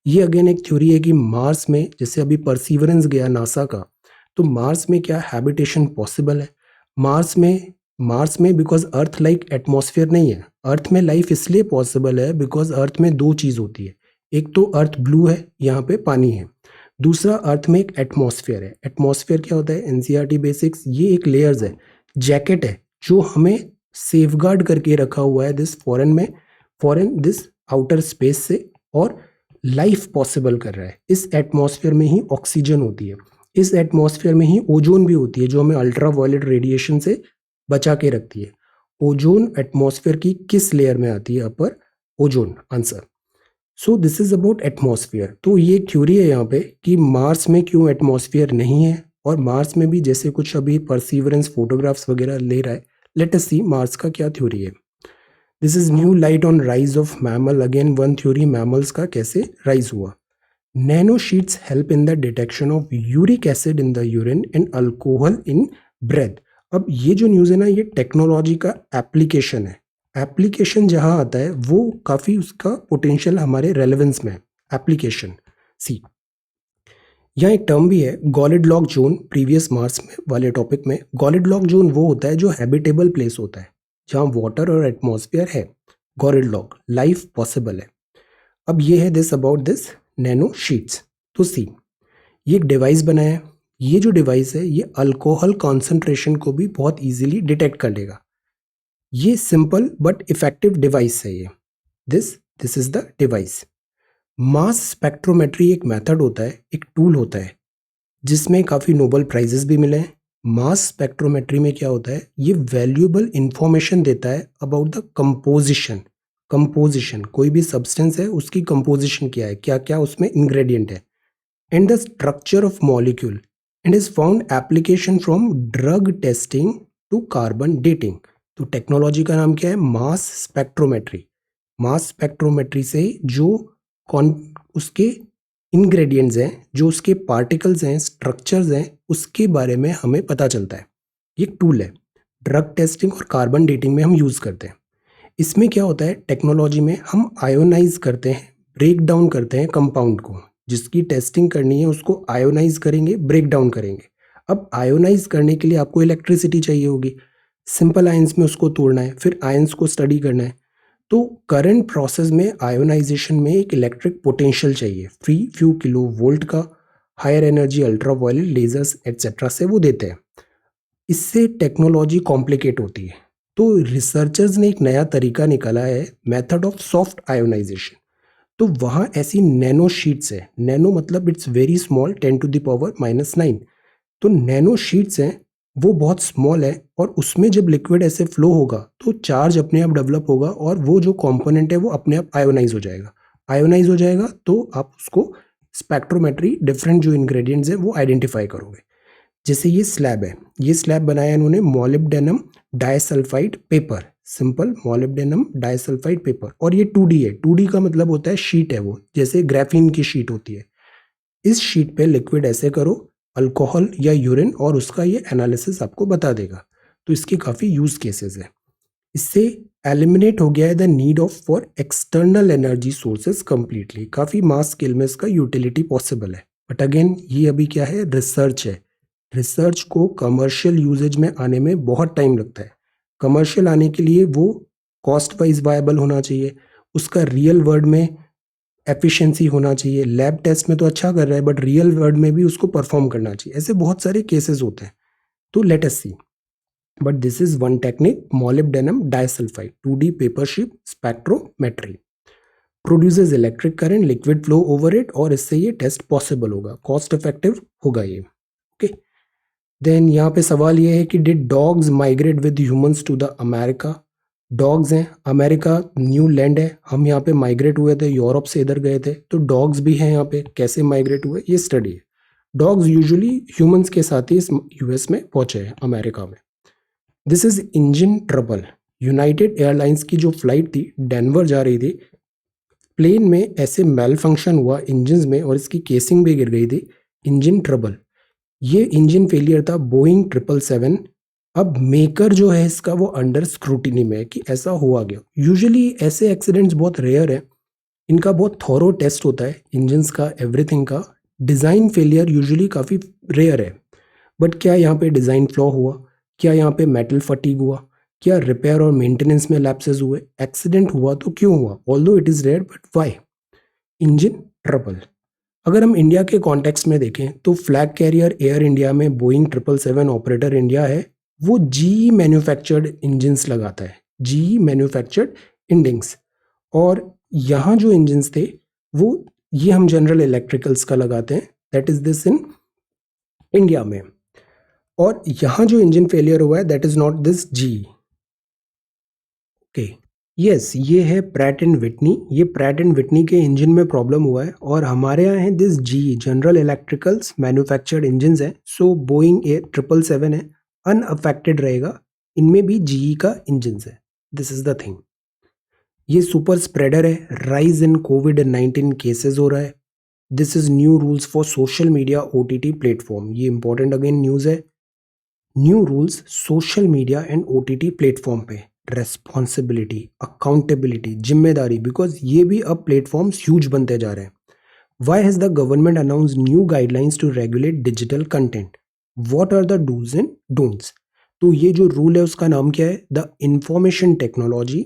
ये अगेन एक थ्योरी है कि मार्स में, जैसे अभी परसीवरेंस गया नासा का, तो मार्स में क्या हैबिटेशन पॉसिबल है? मार्स में बिकॉज अर्थ लाइक एटमॉस्फेयर नहीं है। अर्थ में लाइफ इसलिए पॉसिबल है बिकॉज अर्थ में दो चीज़ होती है, एक तो अर्थ ब्लू है, यहाँ पे पानी है, दूसरा अर्थ में एक एटमॉस्फेयर है। एटमॉस्फेयर क्या होता है? एनसीईआरटी बेसिक्स, ये एक लेयर्स है, जैकेट है, जो हमें सेफगार्ड करके रखा हुआ है this foreign this outer space से, और लाइफ पॉसिबल कर रहा है। इस एटमॉस्फेयर में ही ऑक्सीजन होती है, इस एटमॉस्फेयर में ही ओजोन भी होती है, जो हमें अल्ट्रा वायलेट रेडिएशन से बचा के रखती है। ओजोन एटमॉस्फेयर की किस लेयर में आती है? Upper ozone, answer. So this is about atmosphere. तो ये थ्योरी है यहाँ पे कि मार्स में क्यों एटमॉस्फेयर नहीं है, और मार्स में भी जैसे कुछ अभी परसीवरेंस फोटोग्राफ्स वगैरह ले रहा है। लेट अस सी मार्स का क्या थ्योरी है। This is new light on rise of mammal, again one theory, mammals का कैसे राइज हुआ। Nano sheets help in the detection of uric acid in the urine and alcohol in breath. अब ये जो news है ना, ये टेक्नोलॉजी का एप्लीकेशन है। एप्लीकेशन जहाँ आता है वो काफ़ी उसका पोटेंशियल हमारे रेलेवेंस में है। एप्लीकेशन सी, यहाँ एक टर्म भी है गॉलिडलॉक जोन। प्रीवियस मार्स में वाले टॉपिक में गॉलिडलॉक जोन वो होता है जो हैबिटेबल प्लेस होता है, जहाँ वाटर और एटमॉस्फेयर है। गॉलिडलॉक, लाइफ पॉसिबल है। अब ये है this about this nano sheets. तो सी, ये एक डिवाइस बनाया है। ये जो डिवाइस है ये अल्कोहल कॉन्सेंट्रेशन को भी बहुत इजीली डिटेक्ट कर लेगा। ये सिंपल बट इफेक्टिव डिवाइस है ये। This is the device. Mass spectrometry एक मेथड होता है, एक टूल होता है, जिसमें काफ़ी नोबेल प्राइजेस भी मिले हैं। मास स्पेक्ट्रोमेट्री में क्या होता है, ये वैल्यूएबल इंफॉर्मेशन देता है अबाउट द कंपोजिशन, कोई भी सब्सटेंस है उसकी कंपोजिशन क्या है, क्या क्या उसमें इंग्रेडिएंट है, and the structure of molecule, and is found application from drug testing to carbon dating. तो टेक्नोलॉजी का नाम क्या है? Mass spectrometry. मास स्पेक्ट्रोमेट्री से जो उसके इंग्रेडिएंट्स हैं, जो उसके पार्टिकल्स हैं, स्ट्रक्चर्स हैं, उसके बारे में हमें पता चलता है। ये टूल है, ड्रग टेस्टिंग और कार्बन डेटिंग में हम यूज़ करते हैं। इसमें क्या होता है, टेक्नोलॉजी में हम आयोनाइज करते हैं, ब्रेक डाउन करते हैं कंपाउंड को। जिसकी टेस्टिंग करनी है उसको आयोनाइज करेंगे, ब्रेक डाउन करेंगे। अब आयोनाइज करने के लिए आपको इलेक्ट्रिसिटी चाहिए होगी, सिंपल आयंस में उसको तोड़ना है, फिर आयंस को स्टडी करना है। तो करंट प्रोसेस में आयोनाइजेशन में एक इलेक्ट्रिक पोटेंशियल चाहिए, फ्री फ्यू किलो वोल्ट का, higher energy ultra violet lasers et cetera से वो देते हैं। इससे टेक्नोलॉजी कॉम्प्लिकेट होती है। तो रिसर्चर्स ने एक नया तरीका निकाला है, मेथड ऑफ सॉफ्ट आयोनाइजेशन। तो वहाँ ऐसी नैनो शीट्स है, नैनो मतलब इट्स वेरी स्मॉल, 10⁻⁻⁹। तो नैनो शीट्स हैं, वो बहुत स्मॉल है, और उसमें जब लिक्विड ऐसे फ्लो होगा तो चार्ज अपने आप डेवलप होगा, और वो जो कंपोनेंट है वो अपने आप आयोनाइज हो जाएगा। आयोनाइज हो जाएगा तो आप उसको स्पेक्ट्रोमेट्री डिफरेंट जो इंग्रेडिएंट्स है वो आइडेंटिफाई करोगे। जैसे ये स्लैब है, ये स्लैब बनाया इन्होंने molybdenum disulphide paper, simple molybdenum disulphide paper, और ये 2D है। 2D का मतलब होता है शीट है वो, जैसे ग्राफीन की शीट होती है। इस शीट पे लिक्विड ऐसे करो, अल्कोहल या यूरिन, और उसका ये एनालिसिस आपको बता देगा। तो इसके काफ़ी यूज केसेस है। इससे एलिमिनेट हो गया है the need of for external energy sources completely. काफ़ी मास स्केल में इसका यूटिलिटी पॉसिबल है। बट अगेन ये अभी क्या है, रिसर्च है। रिसर्च को कमर्शियल यूजेज में आने में बहुत टाइम लगता है। कमर्शियल आने के लिए वो कॉस्ट वाइज वायबल होना चाहिए, उसका रियल वर्ल्ड में एफिशिएंसी होना चाहिए। लैब टेस्ट में तो अच्छा कर रहा है, बट रियल वर्ल्ड में भी उसको परफॉर्म करना चाहिए। ऐसे बहुत सारे केसेस होते हैं। तो let us see, but this is one technique, molybdenum disulphide 2D paper sheet spectrometry produces electric current, liquid flow over it, और इससे ये टेस्ट पॉसिबल होगा, कॉस्ट इफेक्टिव होगा ये। ओके, देन यहाँ पे सवाल ये है कि did dogs migrate with humans to the America. Dogs हैं, अमेरिका न्यू लैंड है, हम यहाँ पे माइग्रेट हुए थे, यूरोप से इधर गए थे, तो डॉग्स भी हैं यहाँ पे, कैसे माइग्रेट हुए ये स्टडी है। डॉग्स यूजुअली ह्यूमंस के साथ ही इस यूएस में पहुंचे हैं, अमेरिका में। This is engine trouble. United airlines की जो फ्लाइट थी, डेनवर जा रही थी, प्लेन में ऐसे मेल फंक्शन हुआ इंजन में, और इसकी केसिंग भी गिर गई थी। इंजन ट्रबल, ये इंजन फेलियर था बोइंग 777। अब मेकर जो है इसका वो अंडर स्क्रूटिनी में है कि ऐसा हुआ गया। यूजुअली ऐसे एक्सीडेंट्स बहुत रेयर है, इनका बहुत थॉरो टेस्ट होता है इंजन्स का, एवरीथिंग का। डिज़ाइन फेलियर यूजुअली काफ़ी रेयर है। बट क्या यहाँ पे डिज़ाइन फ्लॉ हुआ, क्या यहाँ पे मेटल फटीग हुआ, क्या रिपेयर और मेंटेनेंस में लैप्सेस हुए, एक्सीडेंट हुआ तो क्यों हुआ, although it is rare but why. Engine trouble. अगर हम इंडिया के कॉन्टेक्स्ट में देखें तो फ्लैग कैरियर एयर इंडिया में बोइंग 777 ऑपरेटर इंडिया है, वो जीई मैन्युफैक्चर्ड इंजन्स लगाता है, जीई मैन्युफैक्चर्ड इंडिंग्स। और यहाँ जो इंजन्स थे वो, ये हम जनरल इलेक्ट्रिकल्स का लगाते हैं, that is this in India में। और यहाँ जो इंजन फेलियर हुआ है that is not this GE. Okay, yes, ये है प्रैट एंड विटनी। ये प्रैट एंड विटनी के इंजन में प्रॉब्लम हुआ है, और हमारे यहाँ है this GE, general electricals manufactured engines हैं। सो बोइंग 777 है, अनअफेक्टेड रहेगा, इनमें भी जीई का इंजन्स है। This is the thing. ये सुपर स्प्रेडर है, राइज इन कोविड-19 केसेस हो रहा है। This is new rules for social media OTT platform. ये इंपॉर्टेंट अगेन न्यूज़ है। New rules social media and OTT platform पे, रेस्पॉन्सिबिलिटी, अकाउंटेबिलिटी, जिम्मेदारी, बिकॉज ये भी अब प्लेटफॉर्म्स ह्यूज बनते जा रहे हैं। Why has the government announce new guidelines to regulate digital content, what are the dos and don'ts. तो ये जो रूल है उसका नाम क्या है, the information technology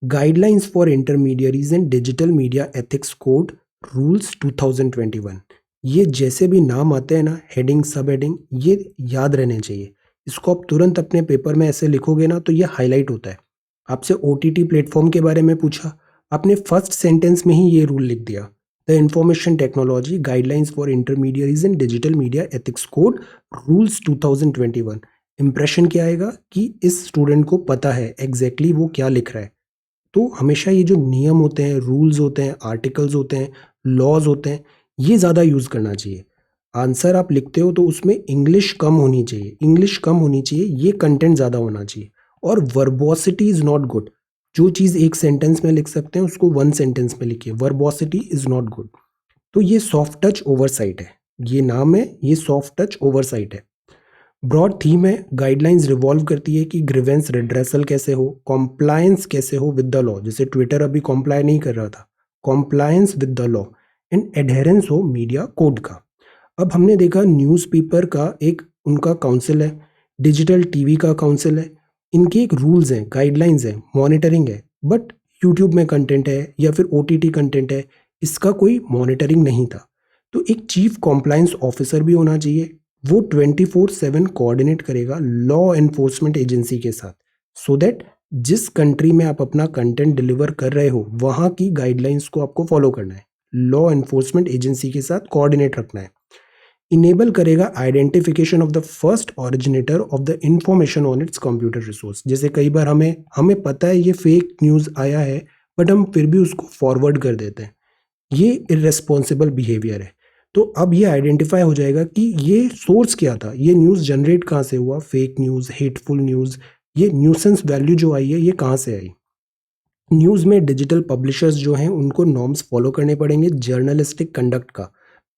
guidelines for intermediaries and digital media ethics code rules 2021। ये जैसे भी नाम आते हैं ना, हेडिंग सब हेडिंग, ये याद रहने चाहिए। इसको आप तुरंत अपने पेपर में ऐसे लिखोगे ना तो ये हाईलाइट होता है। आपसे ओटीटी प्लेटफॉर्म के बारे में पूछा, आपने फर्स्ट सेंटेंस में ही ये रूल लिख दिया, the information technology guidelines for intermediaries and digital media ethics code rules 2021। Impression क्या आएगा कि इस स्टूडेंट को पता है एग्जैक्टली वो क्या लिख रहा है। तो हमेशा ये जो नियम होते हैं, रूल्स होते हैं, आर्टिकल्स होते हैं, लॉज होते हैं, ये ज़्यादा यूज़ करना चाहिए। आंसर आप लिखते हो तो उसमें इंग्लिश कम होनी चाहिए, इंग्लिश कम होनी चाहिए, ये कंटेंट ज़्यादा होना चाहिए। और वर्बोसिटी इज़ नॉट गुड। जो चीज़ एक सेंटेंस में लिख सकते हैं उसको वन सेंटेंस में लिखिए, वर्बोसिटी इज़ नॉट गुड। तो ये सॉफ्ट टच ओवरसाइट है, ये नाम है, ये सॉफ्ट टच ओवरसाइट है। ब्रॉड थीम है, गाइडलाइंस रिवॉल्व करती है कि ग्रीवेंस रिड्रेसल कैसे हो, कॉम्प्लायंस कैसे हो विद द लॉ, जैसे ट्विटर अभी कॉम्प्लाई नहीं कर रहा था, compliance with the law, and adherence हो मीडिया कोड का। अब हमने देखा न्यूज़पेपर का एक उनका काउंसिल है, डिजिटल टीवी का काउंसिल है, इनके एक रूल्स हैं, गाइडलाइंस हैं, मॉनिटरिंग है। बट यूट्यूब में कंटेंट है या फिर ओटीटी कंटेंट है, इसका कोई मॉनिटरिंग नहीं था। तो एक चीफ कॉम्प्लायंस ऑफिसर भी होना चाहिए, वो 24/7 कोऑर्डिनेट करेगा लॉ एनफोर्समेंट एजेंसी के साथ, सो दैट जिस कंट्री में आप अपना कंटेंट डिलीवर कर रहे हो वहाँ की गाइडलाइंस को आपको फॉलो करना है, लॉ एनफोर्समेंट एजेंसी के साथ कोऑर्डिनेट रखना है। इनेबल करेगा identification of the first originator of the information on it's computer resource. जैसे कई बार हमें पता है ये फेक न्यूज़ आया है, बट हम फिर भी उसको फॉरवर्ड कर देते हैं, ये इर्रेस्पॉन्सिबल बिहेवियर है। तो अब ये आइडेंटिफाई हो जाएगा कि ये सोर्स क्या था, ये न्यूज़ जनरेट कहाँ से हुआ, फेक न्यूज़, हेटफुल न्यूज़, ये न्यूसेंस वैल्यू जो आई है ये कहाँ से आई। न्यूज़ में डिजिटल पब्लिशर्स जो हैं उनको नॉर्म्स फॉलो करने पड़ेंगे जर्नलिस्टिक कंडक्ट का,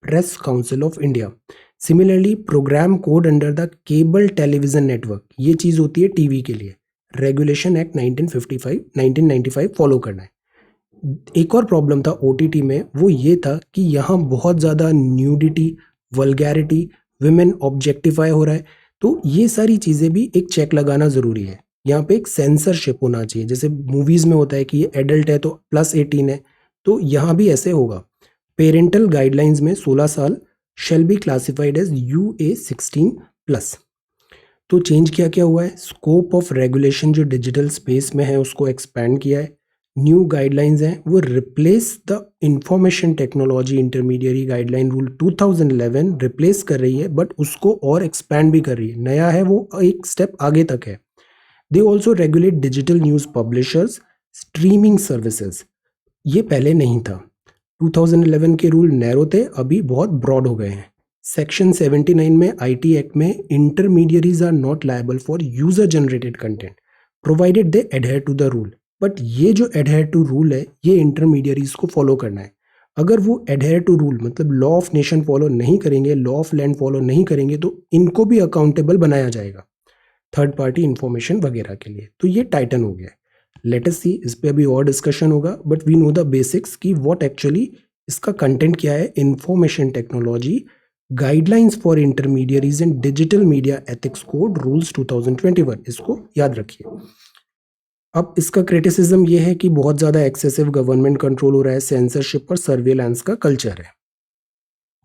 Press Council of India. Similarly program code under the cable television network, ये चीज़ होती है टीवी के लिए, रेगुलेशन एक्ट 1955 1995 फॉलो करना है। एक और प्रॉब्लम था ओटीटी में, वो ये था कि यहाँ बहुत ज़्यादा न्यूडिटी, वल्गैरिटी, विमेन ऑब्जेक्टिफाई हो रहा है। तो ये सारी चीज़ें भी एक चेक लगाना ज़रूरी है। यहाँ पे एक सेंसरशिप होना चाहिए, जैसे मूवीज़ में होता है कि ये एडल्ट है तो +18 है, तो यहाँ भी ऐसे होगा। पेरेंटल गाइडलाइंस में 16 साल shall be classified as UA16+। तो चेंज क्या क्या हुआ है, स्कोप ऑफ रेगुलेशन जो डिजिटल स्पेस में है उसको एक्सपैंड किया है। न्यू गाइडलाइंस हैं वो replace the information technology intermediary guideline rule 2011 replace कर रही है, बट उसको और एक्सपैंड भी कर रही है, नया है वो एक स्टेप आगे तक है। They also regulate digital news publishers, streaming services, ये पहले नहीं था। 2011 के रूल नैरो थे, अभी बहुत ब्रॉड हो गए हैं। सेक्शन 79 में आईटी एक्ट में intermediaries are not liable for user generated content provided they adhere to the rule. But ये जो एडहेयर टू रूल है ये इंटरमीडियरीज को फॉलो करना है। अगर वो एडहेयर टू रूल मतलब लॉ ऑफ नेशन फॉलो नहीं करेंगे, लॉ ऑफ लैंड फॉलो नहीं करेंगे, तो इनको भी अकाउंटेबल बनाया जाएगा थर्ड पार्टी इंफॉर्मेशन वगैरह के लिए। तो ये टाइटन हो गया है। लेट अस सी, इस पे अभी और डिस्कशन होगा, but we know the basics कि व्हाट एक्चुअली इसका कंटेंट क्या है। Information technology guidelines for intermediaries and digital media ethics code rules 2021, इसको याद रखिए। अब इसका क्रिटिसिज्म ये है कि बहुत ज़्यादा एक्सेसिव गवर्नमेंट कंट्रोल हो रहा है, सेंसरशिप और सर्वेलेंस का कल्चर है।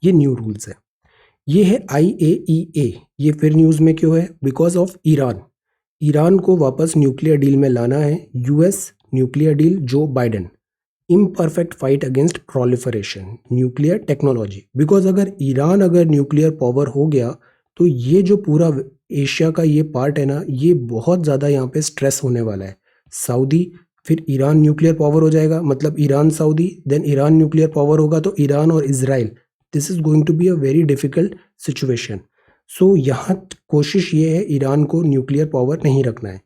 ये न्यू रूल्स है। ये है IAEA। ये फिर न्यूज़ में क्यों है, बिकॉज ऑफ ईरान। ईरान को वापस न्यूक्लियर डील में लाना है, US nuclear deal, Joe Biden. Imperfect fight against proliferation nuclear technology, because अगर ईरान अगर न्यूक्लियर पावर हो गया तो ये जो पूरा एशिया का ये पार्ट है ना, ये बहुत ज़्यादा यहाँ पे स्ट्रेस होने वाला है। सऊदी, फिर ईरान न्यूक्लियर पावर हो जाएगा, मतलब Iran Saudi, then Iran nuclear power होगा तो ईरान और Israel. This is going to be a very difficult situation. So यहाँ कोशिश ये है ईरान को न्यूक्लियर पावर नहीं रखना है।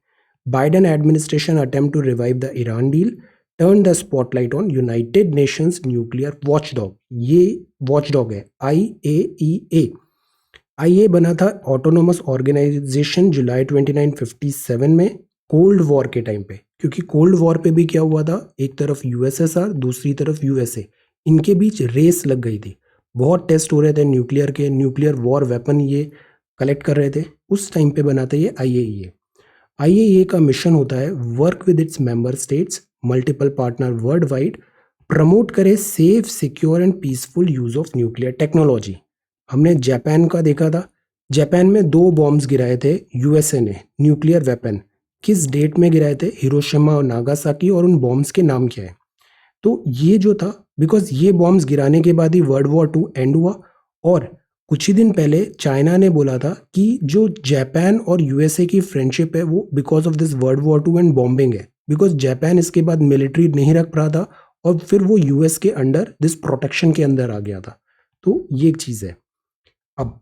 Biden administration attempt to revive the Iran deal, turn the spotlight on United Nations nuclear watchdog. ये वॉचडॉग है IAEA। IA बना था ऑटोनोमस ऑर्गेनाइजेशन जुलाई 2957 में, कोल्ड वॉर के टाइम पे। क्योंकि कोल्ड वॉर पे भी क्या हुआ था, एक तरफ USSR, दूसरी तरफ USA, इनके बीच रेस लग गई थी। बहुत टेस्ट हो रहे थे न्यूक्लियर के, न्यूक्लियर वॉर वेपन ये कलेक्ट कर रहे थे, उस टाइम पे बना था ये IAEA। IAEA का मिशन होता है work with its member states, multiple partner world wide, promote करे safe, secure and peaceful use of nuclear technology. हमने जापान का देखा था, जापान में 2 बॉम्ब्स गिराए थे USA ने, न्यूक्लियर वेपन। किस डेट में गिराए थे, हिरोशिमा और नागासाकी, और उन बॉम्ब्स के नाम क्या है। तो ये जो था, बिकॉज ये बॉम्ब्स गिराने के बाद ही वर्ल्ड वॉर 2 एंड हुआ। और कुछ ही दिन पहले चाइना ने बोला था कि जो जापान और USA की फ्रेंडशिप है वो because of this world war 2 and bombing है, बिकॉज जापान इसके बाद मिलिट्री नहीं रख रहा था और फिर वो US के अंडर दिस प्रोटेक्शन के अंदर आ गया था। तो ये एक चीज़ है। अब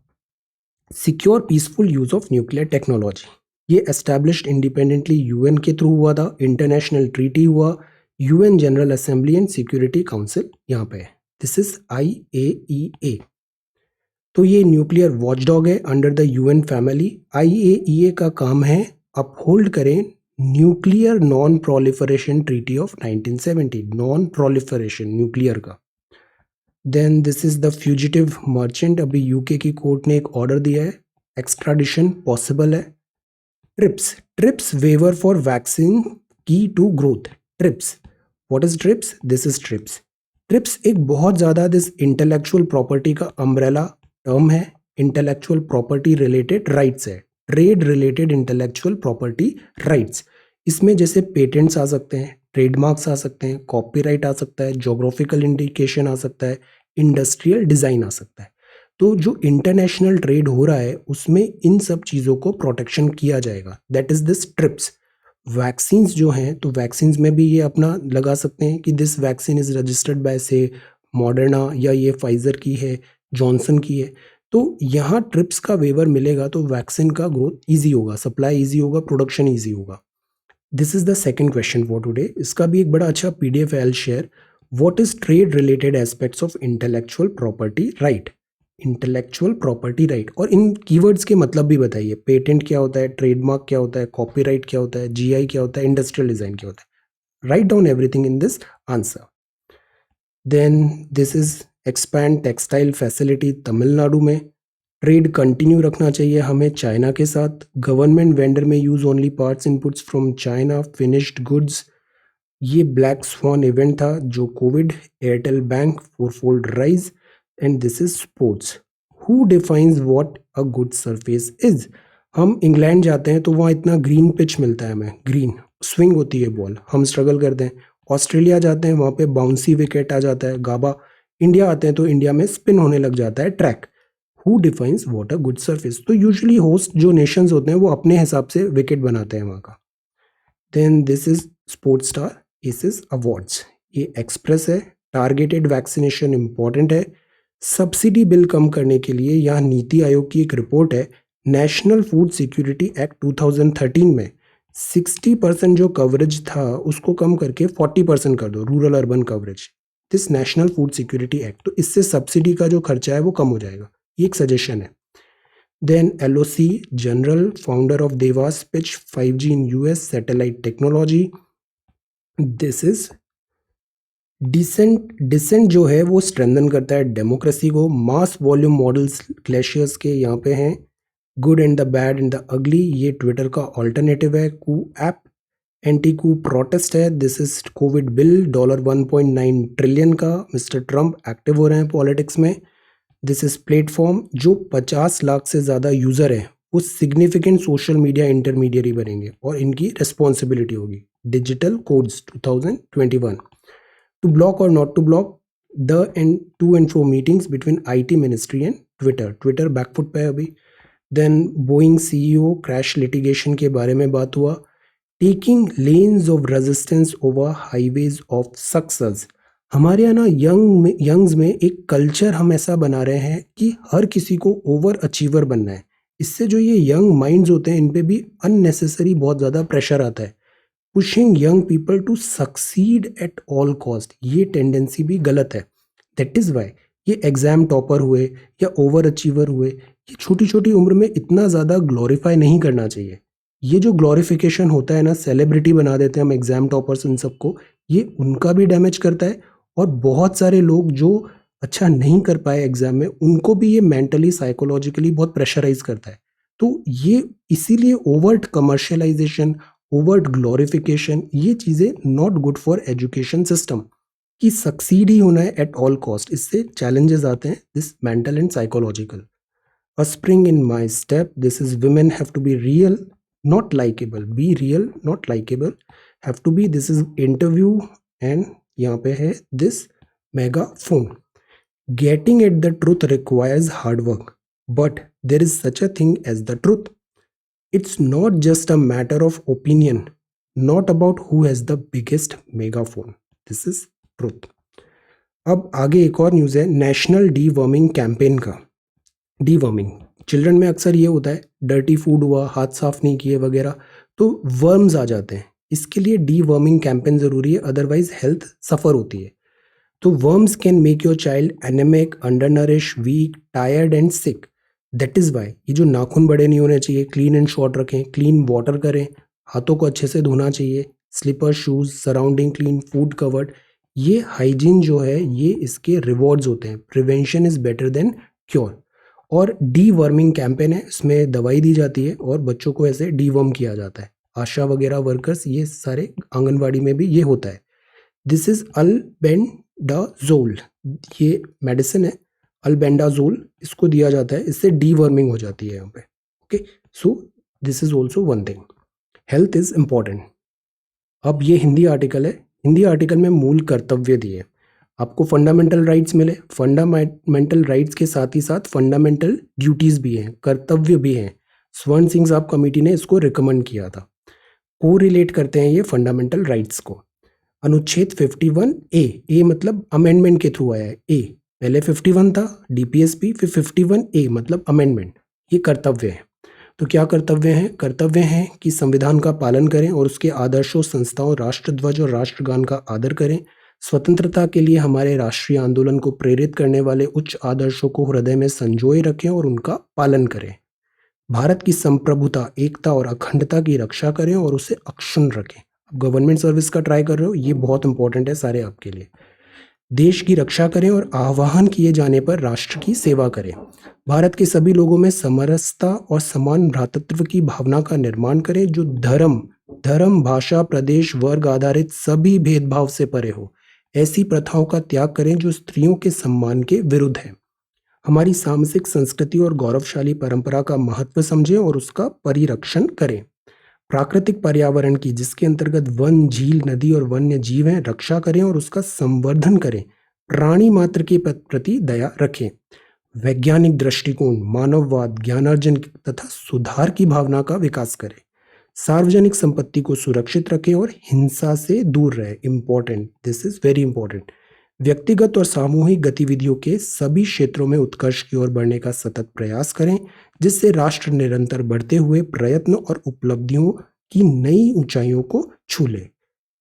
secure peaceful use of nuclear technology, ये एस्टैब्लिश्ड इंडिपेंडेंटली UN के थ्रू हुआ था, इंटरनेशनल ट्रीटी हुआ, UN general assembly and security council यहाँ पे है। This is IAEA। तो ये न्यूक्लियर वॉचडॉग है under the UN family. IAEA का काम है अपहोल्ड करें nuclear non proliferation treaty of 1970, non proliferation nuclear का। Then this is the fugitive merchant, अभी यूके की कोर्ट ने एक ऑर्डर दिया है, एक्स्ट्राडिशन पॉसिबल है। TRIPS, TRIPS waiver for vaccine की to growth. TRIPS, what is TRIPS, this is TRIPS. TRIPS एक बहुत ज़्यादा दिस इंटेलेक्चुअल प्रॉपर्टी का अम्ब्रेला टर्म है, इंटेलेक्चुअल प्रॉपर्टी रिलेटेड राइट्स है, trade related intellectual property rights. इसमें जैसे पेटेंट्स आ सकते हैं, ट्रेडमार्क्स आ सकते हैं, कॉपीराइट आ सकता है, जोग्राफिकल इंडिकेशन आ सकता है, इंडस्ट्रियल डिज़ाइन आ सकता है। तो जो इंटरनेशनल ट्रेड हो रहा है उसमें इन सब चीज़ों को प्रोटेक्शन किया जाएगा, that is this trips. Vaccines जो हैं, तो वैक्सीन्स में भी ये अपना लगा सकते हैं कि this vaccine is registered bye से मॉडर्ना, या ये फाइजर की है, जॉनसन की है। तो यहाँ ट्रिप्स का वेवर मिलेगा तो वैक्सीन का ग्रोथ ईजी होगा, सप्लाई ईजी होगा, प्रोडक्शन ईजी होगा। This is the second question for today. इसका भी एक बड़ा अच्छा पीडीएफ है, I will share. What is trade related aspects of intellectual property right? Intellectual property right, और इन कीवर्ड्स के मतलब भी बताइए। पेटेंट क्या होता है, ट्रेडमार्क क्या होता है, कॉपीराइट क्या होता है, जीआई क्या होता है, इंडस्ट्रियल डिजाइन क्या होता है। Write down everything in this answer. Then this is expand textile facility Tamil Nadu में। ट्रेड कंटिन्यू रखना चाहिए हमें चाइना के साथ। गवर्नमेंट वेंडर में use only parts inputs from China, finished goods. ये ब्लैक स्वान इवेंट था जो covid, Airtel bank fourfold rise, and this is sports. Who defines what a good surface is? हम इंग्लैंड जाते हैं तो वहाँ इतना ग्रीन पिच मिलता है हमें, ग्रीन स्विंग होती है बॉल, हम स्ट्रगल करते हैं। ऑस्ट्रेलिया जाते हैं वहाँ पे बाउंसी विकेट आ जाता है, गाबा। इंडिया आते हैं तो इंडिया में स्पिन होने लग जाता है track. Who defines what a good surface? तो यूजुअली होस्ट जो नेशंस होते हैं वो अपने हिसाब से विकेट बनाते हैं वहाँ का। Then this is sports star aces awards. ये एक्सप्रेस है। टारगेटेड वैक्सीनेशन इंपॉर्टेंट है। सब्सिडी बिल कम करने के लिए यहाँ नीति आयोग की एक रिपोर्ट है। नेशनल फूड सिक्योरिटी एक्ट 2013 में 60% जो कवरेज था उसको कम करके 40% कर दो, rural urban coverage, this national food security act. तो इससे सब्सिडी का जो खर्चा है वो कम हो जाएगा, ये एक सजेशन है। Then LOC General, founder of Devas, pitch 5G in US satellite technology. This is decent जो है वो स्ट्रेंथन करता है डेमोक्रेसी को। मास वॉल्यूम मॉडल्स ग्लेशियर्स के यहाँ पे हैं। Good and the bad and the ugly, ये ट्विटर का ऑल्टरनेटिव है। कू ऐप, एंटी कू प्रोटेस्ट है। This is Covid bill $1.9 trillion का। मिस्टर ट्रम्प एक्टिव हो रहे हैं पॉलिटिक्स में। दिस इज प्लेटफॉर्म, जो 50 लाख से ज़्यादा यूज़र हैं वो सिग्निफिकेंट सोशल मीडिया इंटरमीडियरी बनेंगे और इनकी रिस्पॉन्सिबिलिटी होगी। Digital codes 2021। टू ब्लॉक और not to block the end to end fro meetings between IT ministry and Twitter. Twitter backfoot पे है अभी। Then Boeing CEO crash litigation के बारे में बात हुआ। Taking lens of resistance over highways of success. हमारे यहाँ ना यंग्स में एक कल्चर हम ऐसा बना रहे हैं कि हर किसी को ओवर अचीवर बनना है। इससे जो ये यंग माइंड्स होते हैं इन पे भी अननेसेसरी बहुत ज़्यादा प्रेशर आता है। Pushing young people to succeed at all cost, ये टेंडेंसी भी गलत है। दैट इज़ वाई ये एग्जाम टॉपर हुए या ओवर अचीवर हुए, ये छोटी छोटी उम्र में इतना ज़्यादा ग्लोरीफाई नहीं करना चाहिए। ये जो ग्लोरिफिकेशन होता है ना, सेलिब्रिटी बना देते हैं हम एग्जाम टॉपर्स इन सबको, ये उनका भी डैमेज करता है। और बहुत सारे लोग जो अच्छा नहीं कर पाए एग्जाम में उनको भी ये मेंटली साइकोलॉजिकली बहुत प्रेशराइज करता है। तो ये इसीलिए ओवर्ट कमर्शियलाइजेशन, ओवर्ट ग्लोरिफिकेशन, ये चीज़ें not good for education system. कि सक्सीड ही होना है एट ऑल कॉस्ट, इससे चैलेंजेस आते हैं, this mental and psychological. A spring in my step, this is women have to be real not likable, be real not likable, have to be, this is interview, and यहाँ पे है this megaphone. Getting at the truth requires hard work, but there is such a thing as the truth. It's not just a matter of opinion, not about who has the biggest megaphone. This is truth. अब आगे एक और news है national deworming campaign का। Deworming children में अक्सर ये होता है, डर्टी फूड हुआ, हाथ साफ नहीं किए वगैरह, तो वर्म्स आ जाते हैं। इसके लिए डीवर्मिंग कैंपेन ज़रूरी है, अदरवाइज हेल्थ सफ़र होती है। तो worms can make your child anaemic, undernourish, weak, tired and sick. That is why ये जो नाखून बड़े नहीं होने चाहिए, क्लीन एंड शॉर्ट रखें, क्लीन वाटर करें, हाथों को अच्छे से धोना चाहिए, slipper shoes, surrounding clean, food covered. ये हाइजीन जो है ये इसके रिवॉर्ड्स होते हैं। Prevention is better than cure. और डीवर्मिंग कैंपेन है, इसमें दवाई दी जाती है और बच्चों को ऐसे डीवर्म किया जाता है। आशा वगैरह वर्कर्स, ये सारे आंगनवाड़ी में भी ये होता है। दिस इज अल्बेंडाजोल, ये मेडिसिन है अल्बेंडाजोल, इसको दिया जाता है, इससे डीवर्मिंग हो जाती है यहाँ पे। Okay, so this is also one thing. Health is important. अब ये हिंदी आर्टिकल है, हिंदी आर्टिकल में मूल कर्तव्य दिए। आपको फंडामेंटल राइट्स मिले, फंडामेंटल राइट्स के साथ ही साथ फंडामेंटल ड्यूटीज भी हैं, कर्तव्य भी हैं। स्वर्ण सिंह साहब कमेटी ने इसको रिकमेंड किया था। को रिलेट करते हैं ये फंडामेंटल राइट्स को। अनुच्छेद 51A, ए मतलब अमेंडमेंट के थ्रू आया है, ए पहले 51 था डीपीएसपी, फिर 51A मतलब अमेंडमेंट। ये कर्तव्य है। तो क्या कर्तव्य हैं? कर्तव्य हैं कि संविधान का पालन करें और उसके आदर्शों, संस्थाओं, राष्ट्रध्वज और राष्ट्रगान का आदर करें। स्वतंत्रता के लिए हमारे राष्ट्रीय आंदोलन को प्रेरित करने वाले उच्च आदर्शों को हृदय में संजोए रखें और उनका पालन करें। भारत की संप्रभुता, एकता और अखंडता की रक्षा करें और उसे अक्षुण्ण रखें। अब गवर्नमेंट सर्विस का ट्राई कर रहे हो, ये बहुत इंपॉर्टेंट है सारे आपके लिए। देश की रक्षा करें और आह्वान किए जाने पर राष्ट्र की सेवा करें। भारत के सभी लोगों में समरसता और समान भ्रातृत्व की भावना का निर्माण करें, जो धर्म, भाषा, प्रदेश, वर्ग आधारित सभी भेदभाव से परे हो। ऐसी प्रथाओं का त्याग करें जो स्त्रियों के सम्मान के विरुद्ध है। हमारी सामाजिक संस्कृति और गौरवशाली परंपरा का महत्व समझें और उसका परिरक्षण करें। प्राकृतिक पर्यावरण की, जिसके अंतर्गत वन, झील, नदी और वन्य जीव हैं, रक्षा करें और उसका संवर्धन करें। प्राणी मात्र के प्रति दया रखें। वैज्ञानिक दृष्टिकोण, मानववाद, ज्ञानार्जन तथा सुधार की भावना का विकास करें। सार्वजनिक संपत्ति को सुरक्षित रखें और हिंसा से दूर रहे। Important, this is very important. व्यक्तिगत और सामूहिक गतिविधियों के सभी क्षेत्रों में उत्कर्ष की ओर बढ़ने का सतत प्रयास करें, जिससे राष्ट्र निरंतर बढ़ते हुए प्रयत्न और उपलब्धियों की नई ऊंचाइयों को छू ले।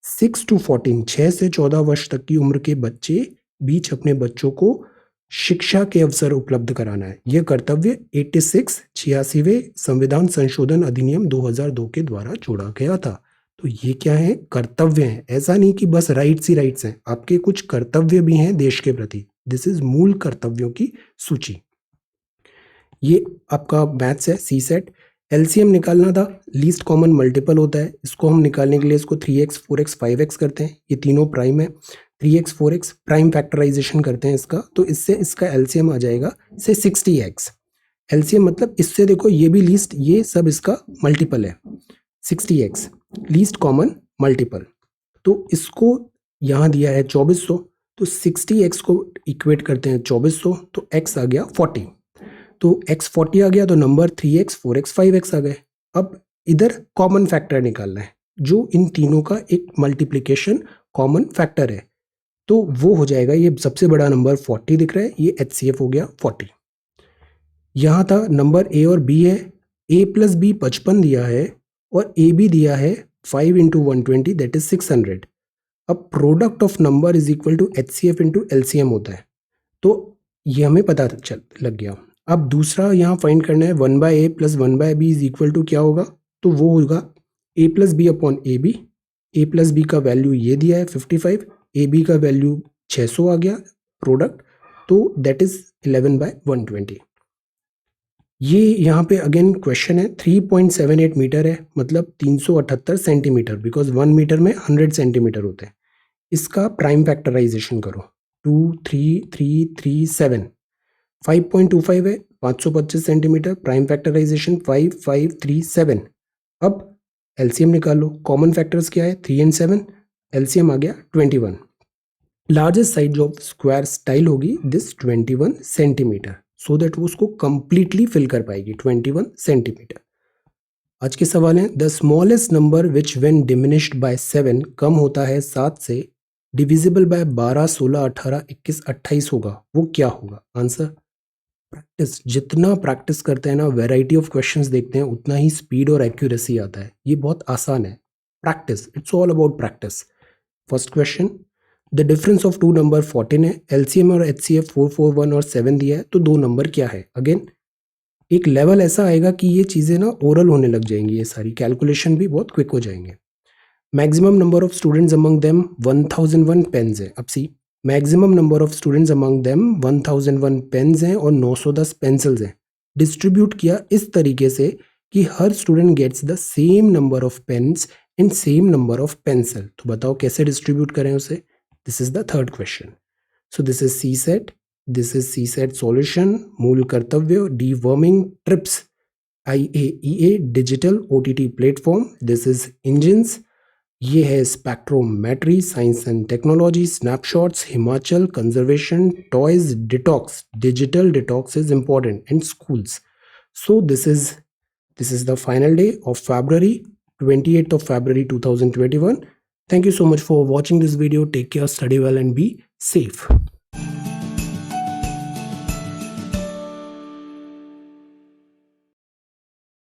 6 to 14, 6 से 14 वर्ष तक की उम्र के बच्चे बीच अपने बच्चों को शिक्षा के अवसर उपलब्ध कराना है। यह कर्तव्य 86वें संविधान संशोधन अधिनियम 2002 के द्वारा जोड़ा गया था। तो ये क्या है? कर्तव्य हैं। ऐसा नहीं कि बस राइट्स ही राइट्स हैं, आपके कुछ कर्तव्य भी हैं देश के प्रति। दिस इज मूल कर्तव्यों की सूची। ये आपका मैथ्स है, सी सेट। एलसीएम निकालना था, लीस्ट कॉमन मल्टीपल होता है। इसको हम निकालने के लिए इसको 3x, 4x, 5x करते हैं। ये तीनों प्राइम है। 3x, 4x प्राइम फैक्टराइजेशन करते हैं इसका, तो इससे इसका एलसीएम आ जाएगा से 60x। एलसीएम मतलब इससे देखो, ये भी लीस्ट, ये सब इसका मल्टीपल है। 60x least common multiple. तो इसको यहाँ दिया है 2400, तो 60x को इक्वेट करते हैं 2400, तो x आ गया 40। तो x 40 आ गया, तो नंबर 3x, 4x, 5x आ गए। अब इधर कॉमन फैक्टर निकालना है, जो इन तीनों का एक मल्टीप्लिकेशन कॉमन फैक्टर है। तो वो हो जाएगा, ये सबसे बड़ा नंबर 40 दिख रहा है, ये HCF हो गया 40। यहाँ था नंबर A और B है। A + B 55 दिया है और AB दिया है 5 × 120 दैट इज 600। अब product of number is equal to HCF × LCM होता है, तो ये हमें पता लग गया। अब दूसरा यहाँ फाइंड करना है 1/A + 1/B is equal to क्या होगा, तो वो होगा A + B upon AB। A + B का वैल्यू ये दिया है 55, AB का वैल्यू 600 आ गया प्रोडक्ट, तो दैट इज 11/120। ये यहाँ पे अगेन क्वेश्चन है, 3.78 मीटर है, मतलब 378 सेंटीमीटर, बिकॉज 1 मीटर में 100 सेंटीमीटर होते हैं। इसका प्राइम फैक्टराइजेशन करो, 23337। 5.25 है, 525 सेंटीमीटर, प्राइम फैक्टराइजेशन 5537। अब एलसीएम निकालो। कॉमन फैक्टर्स क्या है? 3 और 7, एलसीएम आ गया 21। Largest size of square tile होगी दिस 21 सेंटीमीटर, सो दैट वो उसको कंप्लीटली फिल कर पाएगी 21 सेंटीमीटर। आज के सवाल है, the smallest number which when diminished by 7 कम होता है 7 से, डिविजिबल बाय 12, 16, 18, 21, 28 होगा, वो क्या होगा? Answer practice. जितना प्रैक्टिस करते हैं ना, वैरायटी ऑफ क्वेश्चंस देखते हैं, उतना ही स्पीड और एक्यूरेसी आता है। ये बहुत आसान है, practice, it's all about practice. First question, the difference of 2 number 14 है, एलसीएम और HCF 441 और 7 दिया है, तो 2 नंबर क्या है? अगेन एक लेवल ऐसा आएगा कि ये चीज़ें ना ओरल होने लग जाएंगी, ये सारी कैलकुलेशन भी बहुत क्विक हो जाएंगे। Maximum number of students among them 1001 pens है। अब see, maximum number of students among them 1001 pens हैं और 910 पेंसिल्स हैं। डिस्ट्रीब्यूट किया इस तरीके से कि हर student gets the same number of pens and same number of pencil. तो बताओ कैसे डिस्ट्रीब्यूट करें उसे? This is the third question. So this is C set, this is C set solution, मूल कर्तव्य, deworming TRIPS, IAEA digital OTT platform, this is engines, ये है spectrometry, science and technology, snapshots, Himachal, conservation, toys, detox, digital detox is important, and schools. So this is the final day of February, 28th of February 2021. Thank you so much for watching this video. Take care, study well and be safe.